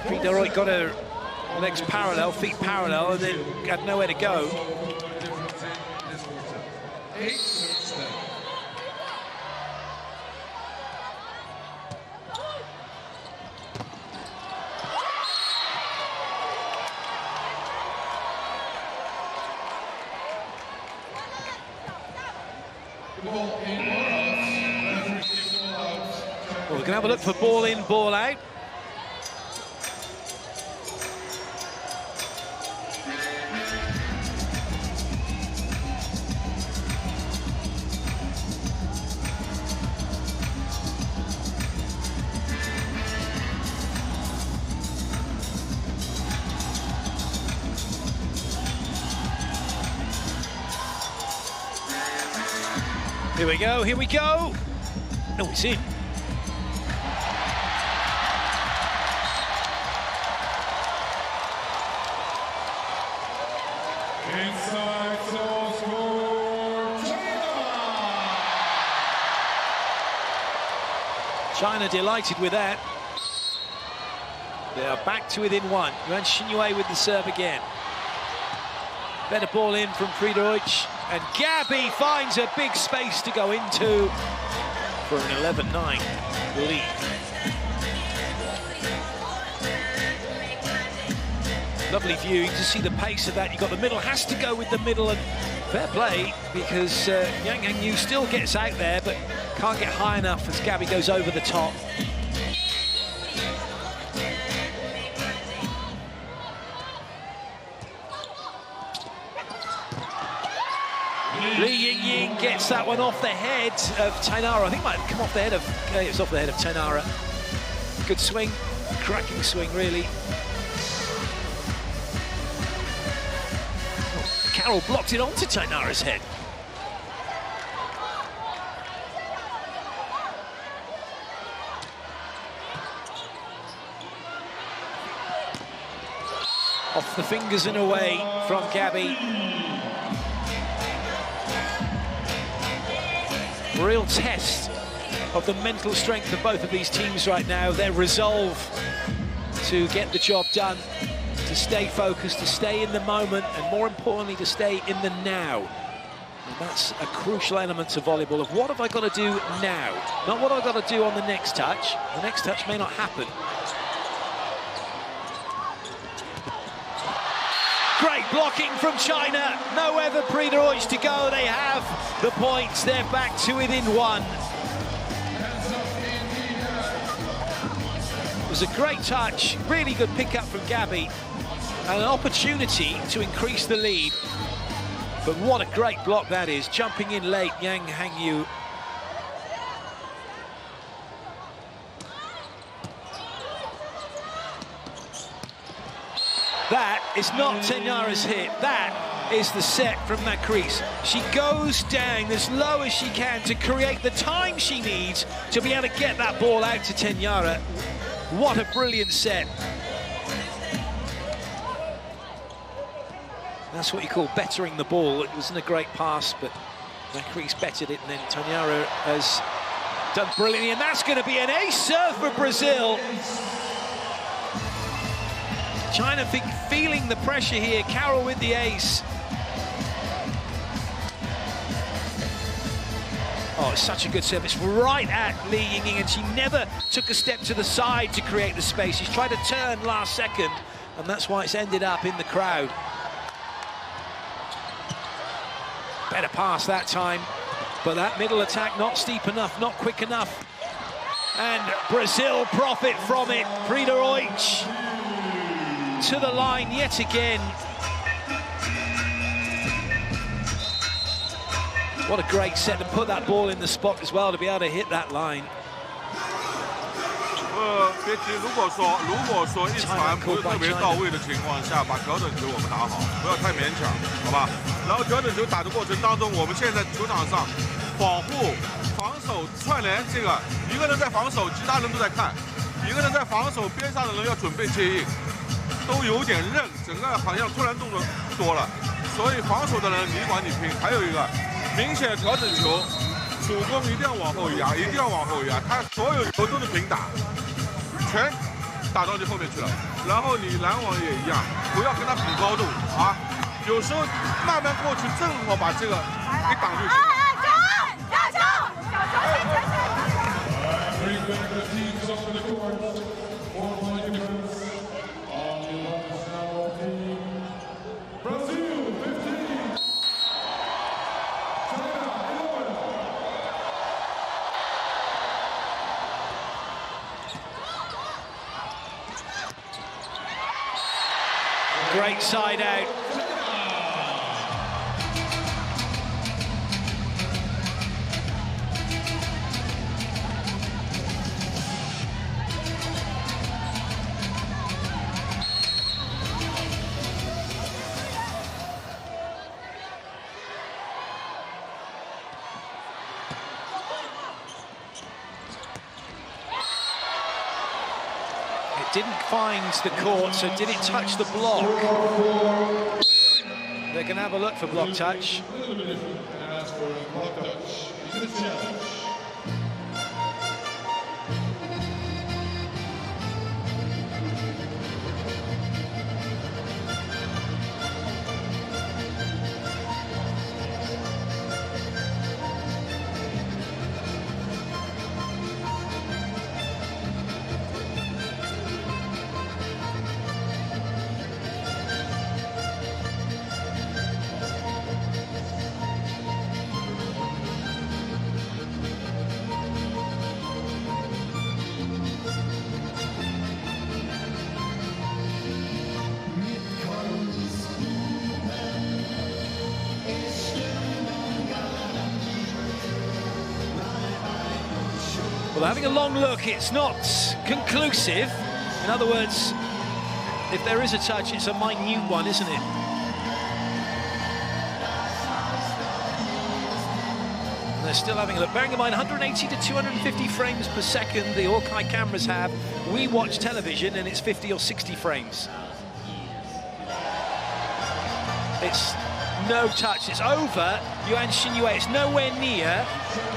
Friederoy got her legs parallel, feet parallel, and then had nowhere to go. Well, we can have a look for ball in, ball out. Here we go, here we go. No, it's in. Inside zone score, China delighted with that. They are back to within 1. Yuan Xinyue with the serve again. Better ball in from Friederoy. And Gabby finds a big space to go into for an 11-9 lead. Lovely view, you can see the pace of that. You've got the middle, has to go with the middle, and fair play, because Yang Hangyu still gets out there, but can't get high enough as Gabby goes over the top. Li Yingying gets that one off the head of Tainara. I think it might have come off the head of, it was off the head of Tainara. Good swing, cracking swing, really. Oh, Carroll blocked it onto Tainara's head. Off the fingers and away from Gabby. Real test of the mental strength of both of these teams right now. Their resolve to get the job done, to stay focused, to stay in the moment, and more importantly, to stay in the now. And that's a crucial element to volleyball, of what have I got to do now? Not what I've got to do on the next touch. The next touch may not happen. Great blocking from China. Nowhere for Prederoich to go. They have the points. They're back to within one. It was a great touch, really good pickup from Gabby, and an opportunity to increase the lead. But what a great block that is, jumping in late, Yang Hangyu. That is not Tenyara's hit. That is the set from that crease. She goes down as low as she can to create the time she needs to be able to get that ball out to Tenyara. What a brilliant set. That's what you call bettering the ball. It wasn't a great pass, but that crease bettered it, and then Tenyara has done brilliantly, and that's going to be an ace serve for Brazil. China feeling the pressure here. Carroll with the ace. Oh, it's such a good service right at Li Yingying, and she never took a step to the side to create the space. She's tried to turn last second, and that's why it's ended up in the crowd. Better pass that time, but that middle attack not steep enough, not quick enough. And Brazil profit from it. Prederoich to the line yet again. What a great set to put that ball in the spot as well, to be able to hit that line. 别急，如果说一传不是特别到位的情况下，把调整球我们打好，不要太勉强，好吧？然后调整球打的过程当中，我们现在球场上保护、防守、串联，这个一个人在防守，其他人都在看；一个人在防守，边上的人要准备接应，都有点愣，整个好像突然动作多了。所以防守的人你管你拼。还有一个明显的调整球，主攻一定要往后压，一定要往后压，他所有球都是平打。 全打到你后面去了，然后你拦网也一样，不要跟他比高度啊！有时候慢慢过去，正好把这个给挡住。Great side out. It didn't find the court, so did it touch the block? They're going to have a look for block touch. Well, having a long look, it's not conclusive. In other words, if there is a touch, it's a minute one, isn't it? And they're still having a look. Bearing in mind, 180 to 250 frames per second, the Orkai cameras have. We watch television, and it's 50 or 60 frames. It's no touch. It's over Yuan Xinyue. It's nowhere near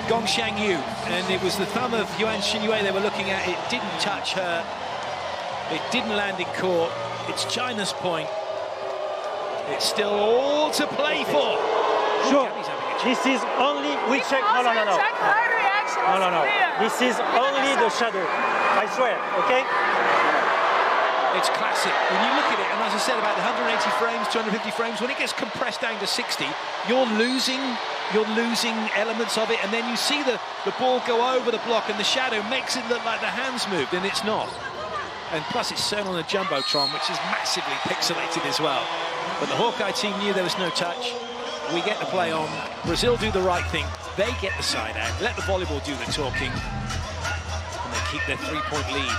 Gong Xiangyu. And it was the thumb of Yuan Xinyue they were looking at. It didn't touch her. It didn't land in court. It's China's point. It's still all to play for. Sure. This is only, we check, no. No. This is only the shadow. I swear, okay? It's classic. When you look at it, and as I said about the 180 frames, 250 frames, when it gets compressed down to 60, you're losing elements of it, and then you see the ball go over the block, and the shadow makes it look like the hands moved, and it's not. And plus it's shown on a Jumbotron, which is massively pixelated as well. But the Hawkeye team knew there was no touch. We get the play on. Brazil do the right thing. They get the side out. Let the volleyball do the talking. And they keep their 3-point lead.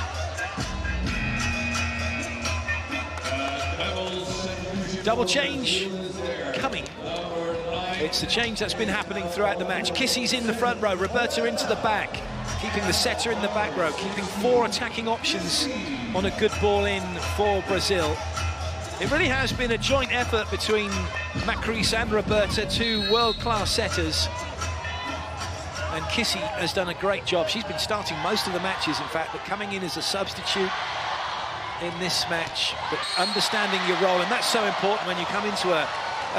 Double change coming. It's the change that's been happening throughout the match. Kissy's in the front row, Roberta into the back, keeping the setter in the back row, keeping 4 attacking options on a good ball in for Brazil. It really has been a joint effort between Macris and Roberta, 2 world-class setters. And Kissy has done a great job. She's been starting most of the matches, in fact, but coming in as a substitute in this match, but understanding your role. And that's so important when you come into a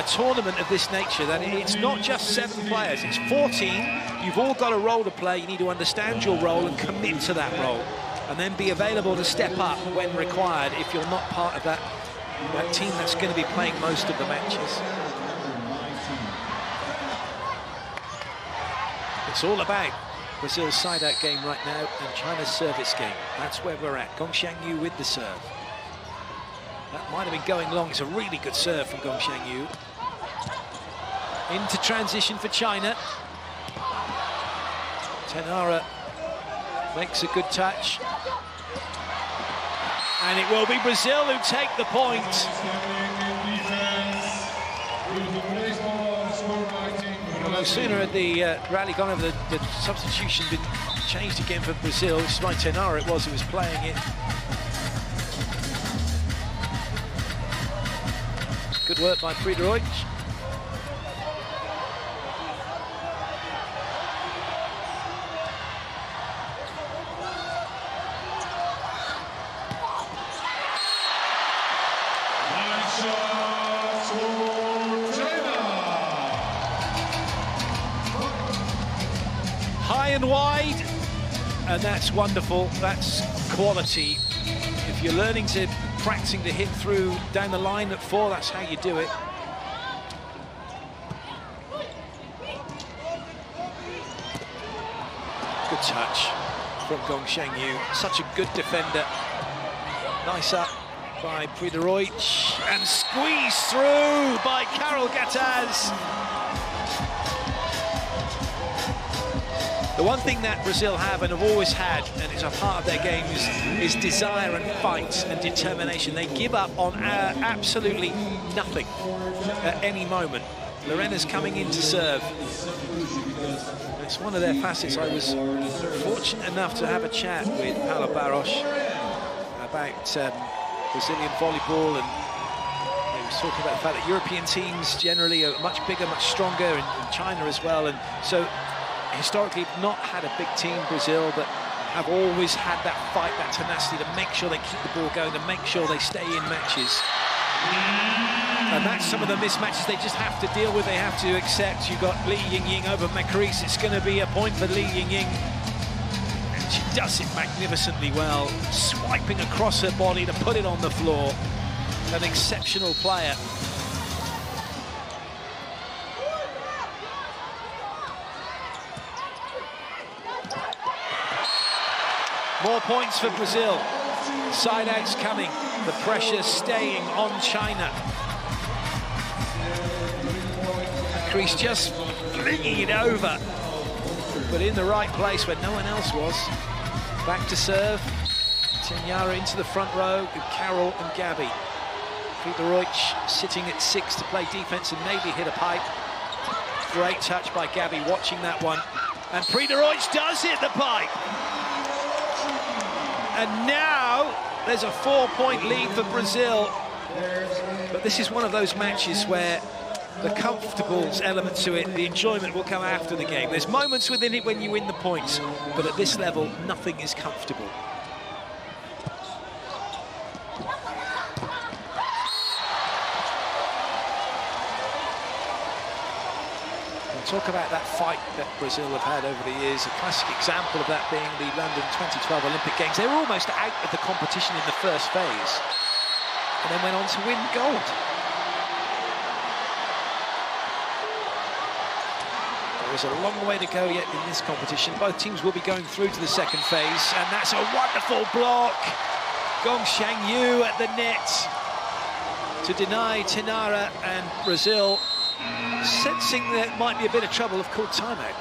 tournament of this nature, that it's not just 7 players, it's 14. You've all got a role to play. You need to understand your role and commit to that role, and then be available to step up when required if you're not part of that team that's going to be playing most of the matches. It's all about Brazil's side-out game right now and China's service game. That's where we're at. Gong Xiangyu with the serve. That might have been going long. It's a really good serve from Gong Xiangyu. Into transition for China. Tenara makes a good touch. And it will be Brazil who take the point. Well, no sooner had the rally gone over, the substitution been changed again for Brazil. It's by Tenara it was who was playing it. Good work by Friedrich. High and wide, and that's wonderful. That's quality. If you're learning to practicing to hit through down the line at 4, that's how you do it. Good touch from Gong Xiangyu. Such a good defender. Nice up by Friedrich, and squeezed through by Carol Gattaz. The one thing that Brazil have and have always had, and it's a part of their game, is desire and fight and determination. They give up on absolutely nothing at any moment. Lorena's coming in to serve. It's one of their facets. I was fortunate enough to have a chat with Paula Barros about Brazilian volleyball, and he was talking about the fact that European teams generally are much bigger, much stronger, and China as well. And so historically not had a big team, Brazil, but have always had that fight, that tenacity to make sure they keep the ball going, to make sure they stay in matches. And that's some of the mismatches they just have to deal with, they have to accept. You've got Li Yingying over Macris. It's going to be a point for Li Yingying. And she does it magnificently well, swiping across her body to put it on the floor. An exceptional player. More points for Brazil. Side-outs coming. The pressure staying on China. Macris just flinging it over, but in the right place where no one else was. Back to serve. Tenara into the front row with Carol and Gabby. Friedrich sitting at 6 to play defense and maybe hit a pipe. Great touch by Gabby, watching that one. And Friedrich does hit the pipe. And now there's a 4-point lead for Brazil. But this is one of those matches where the comfortable element to it, the enjoyment will come after the game. There's moments within it when you win the points, but at this level, nothing is comfortable. We'll talk about that fight that Brazil have had over the years. A classic example of that being the London 2012 Olympic Games. They were almost out of the competition in the first phase and then went on to win gold. There is a long way to go yet in this competition. Both teams will be going through to the second phase, and that's a wonderful block. Gong Xiangyu at the net to deny Tainara, and Brazil, sensing there might be a bit of trouble, have called timeout.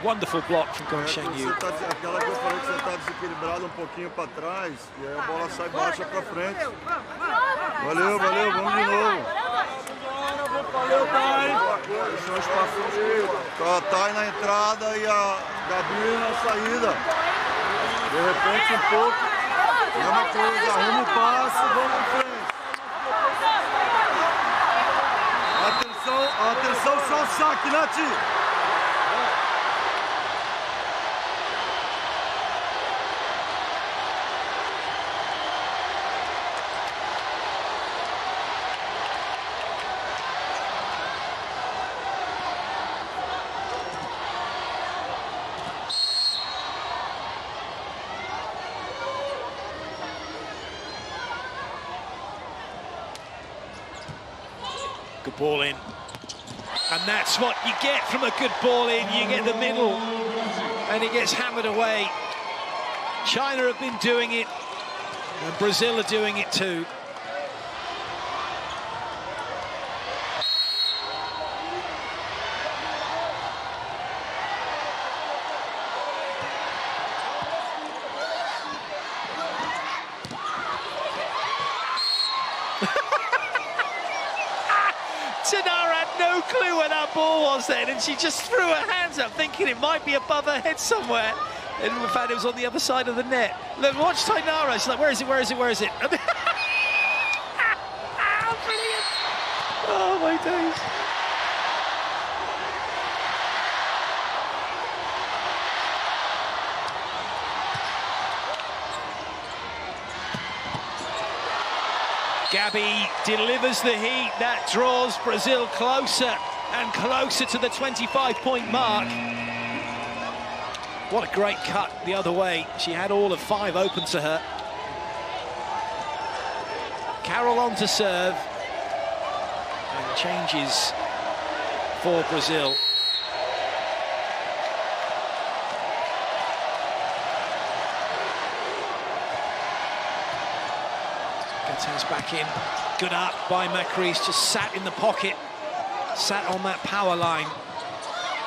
Wonderful block from Gong Xiangyu. Aquela que eu falei que você está desequilibrado pouquinho para trás, e aí a bola sai baixa para frente. Valeu, valeu, vamos de novo. Valeu, Thay. A Thay na entrada e a Gabi na saída. De repente, pouco. Mesma coisa, arruma o passe, vamos em frente. Atenção, só o saque, Nath. Good ball in. And that's what you get from a good ball in. You get the middle, and it gets hammered away. China have been doing it, and Brazil are doing it too. Tainara had no clue where that ball was then, and she just threw her hands up thinking it might be above her head somewhere. And in fact, it was on the other side of the net. Look, watch Tainara. She's like, where is it, where is it, where is it? Brilliant. Oh, my days. Gabby delivers the heat. That draws Brazil closer and closer to the 25-point mark. What a great cut the other way. She had all of 5 open to her. Carroll on to serve. And changes for Brazil. Back in, good up by Macris, just sat in the pocket, sat on that power line.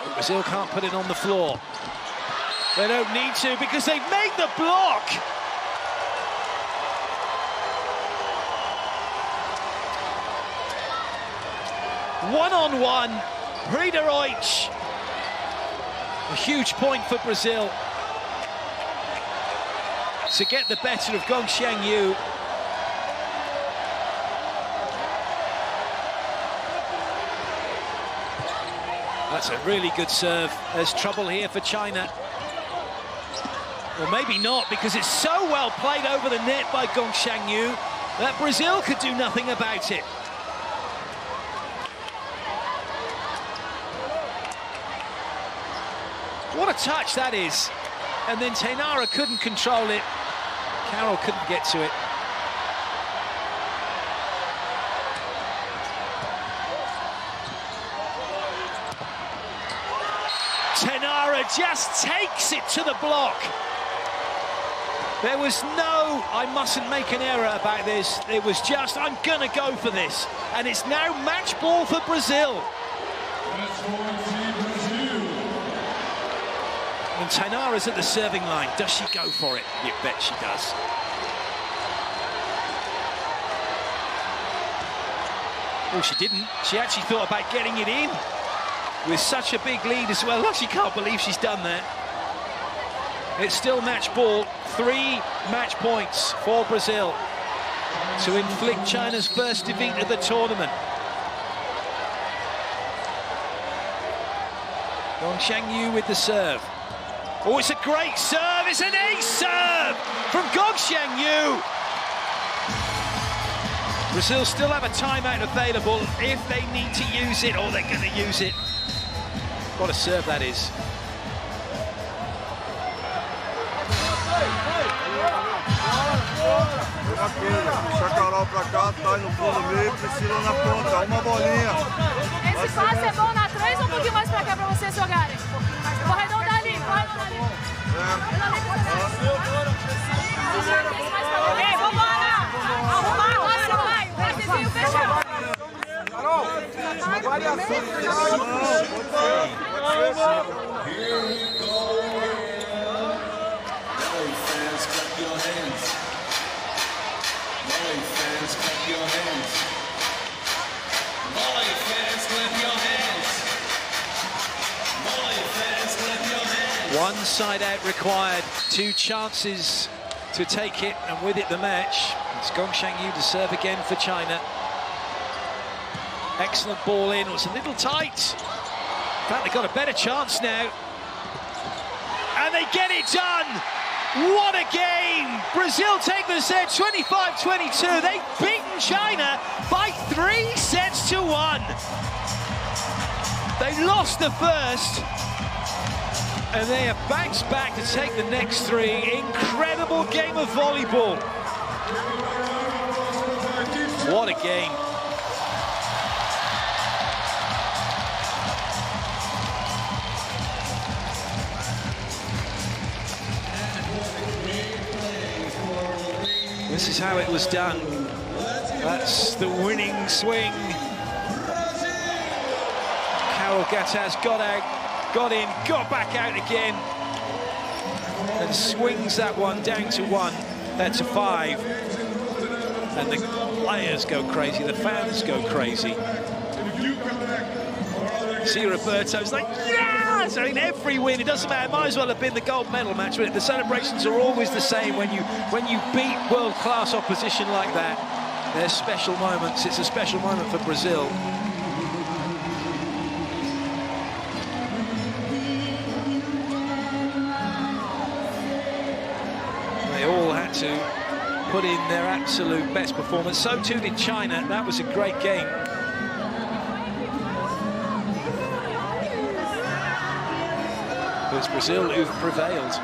But Brazil can't put it on the floor. They don't need to because they've made the block. One-on-one, Prideroich. A huge point for Brazil to get the better of Gong Xiangyu. That's a really good serve. There's trouble here for China. Well, maybe not, because it's so well played over the net by Gong Xiangyu that Brazil could do nothing about it. What a touch that is. And then Tainara couldn't control it. Carroll couldn't get to it. Tainara just takes it to the block. There was no, I mustn't make an error about this. It was just, I'm gonna go for this. And it's now match ball for Brazil. And Tainara's at the serving line. Does she go for it? You bet she does. Well, she didn't. She actually thought about getting it in. With such a big lead as well. I actually can't believe she's done that. It's still match ball. 3 match points for Brazil. to inflict China's first defeat of the tournament. Gong Xiangyu with the serve. Oh, it's a great serve. It's an ace serve from Gong Xiangyu. Brazil still have a timeout available if they need to use it, or they're going to use it. What a serve that is. Chacarol pra cá, tá no fundo meio, Priscila na ponta, uma bolinha. Esse passe é bom na 3 ou um pouquinho mais pra cá pra vocês jogarem? Vou arredondar ali, vou arredondar ali. Ei, vambora! Arrumar, nossa, vai! Brasilzinho fechado. Carol, variação de Fans, clap your hands. Volley fans, clap your hands. Volley fans, clap your hands. Volley fans, clap your hands. One side out required, 2 chances to take it, and with it the match. It's Gong Xiangyu to serve again for China. Excellent ball in, it was a little tight. In fact, they've got a better chance now. And they get it done! What a game! Brazil take the set 25-22. They've beaten China by 3 sets to 1. They lost the first, and they have bounced back to take the next 3. Incredible game of volleyball. What a game. This is how it was done. That's the winning swing. Carol Gattas got out, got in, got back out again, and swings that one down to 1, then to 5. And the players go crazy, the fans go crazy. See Roberto's like, yes! I mean, every win, it doesn't matter, it might as well have been the gold medal match, but the celebrations are always the same when you beat world-class opposition like that. They're special moments. It's a special moment for Brazil. They all had to put in their absolute best performance. So too did China. That was a great game. It's Brazil who've prevailed.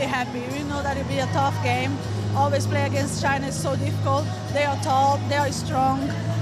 happy. We know that it'll be a tough game. Always play against China is so difficult. They are tall, they are strong,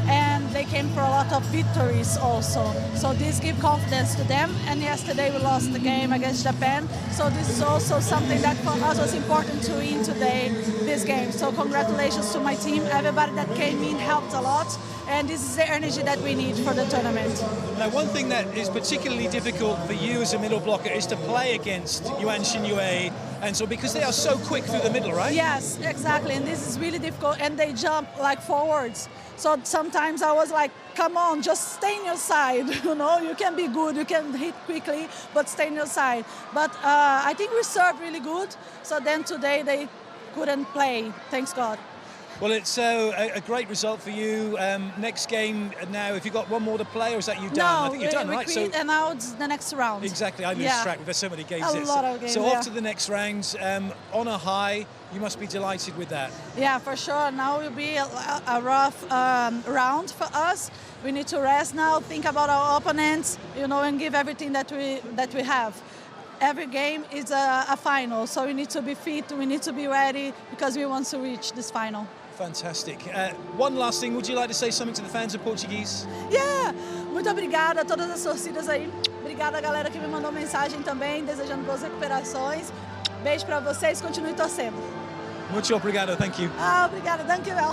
and they came for a lot of victories also. So this gives confidence to them. And yesterday we lost the game against Japan. So this is also something that for us was important to win today, this game. So congratulations to my team. Everybody that came in helped a lot. And this is the energy that we need for the tournament. Now, one thing that is particularly difficult for you as a middle blocker is to play against Yuan Xinyue, and so because they are so quick through the middle, right? Yes, exactly, and this is really difficult, and they jump like forwards. So sometimes I was like, come on, just stay in your side, you know, you can be good, you can hit quickly, but stay in your side. But I think we served really good, so then today they couldn't play, thanks God. Well, it's a great result for you. Next game now, if you've got one more to play, or is that you done? No, I think you're done, right? So, and now it's the next round. Exactly, I lose track. We've had so many games. A lot of games, so off to the next round. On a high, you must be delighted with that. Yeah, for sure. Now will be a rough round for us. We need to rest now, think about our opponents, you know, and give everything that we have. Every game is a final, so we need to be fit, we need to be ready, because we want to reach this final. Fantastic. One last thing, would you like to say something to the fans of Portuguese? Yeah! Muito obrigada a todas as torcidas aí. Obrigada a galera que me mandou mensagem também, desejando boas recuperações. Beijo para vocês, continue torcendo. Muito obrigado, thank you. Obrigada, dankjewel.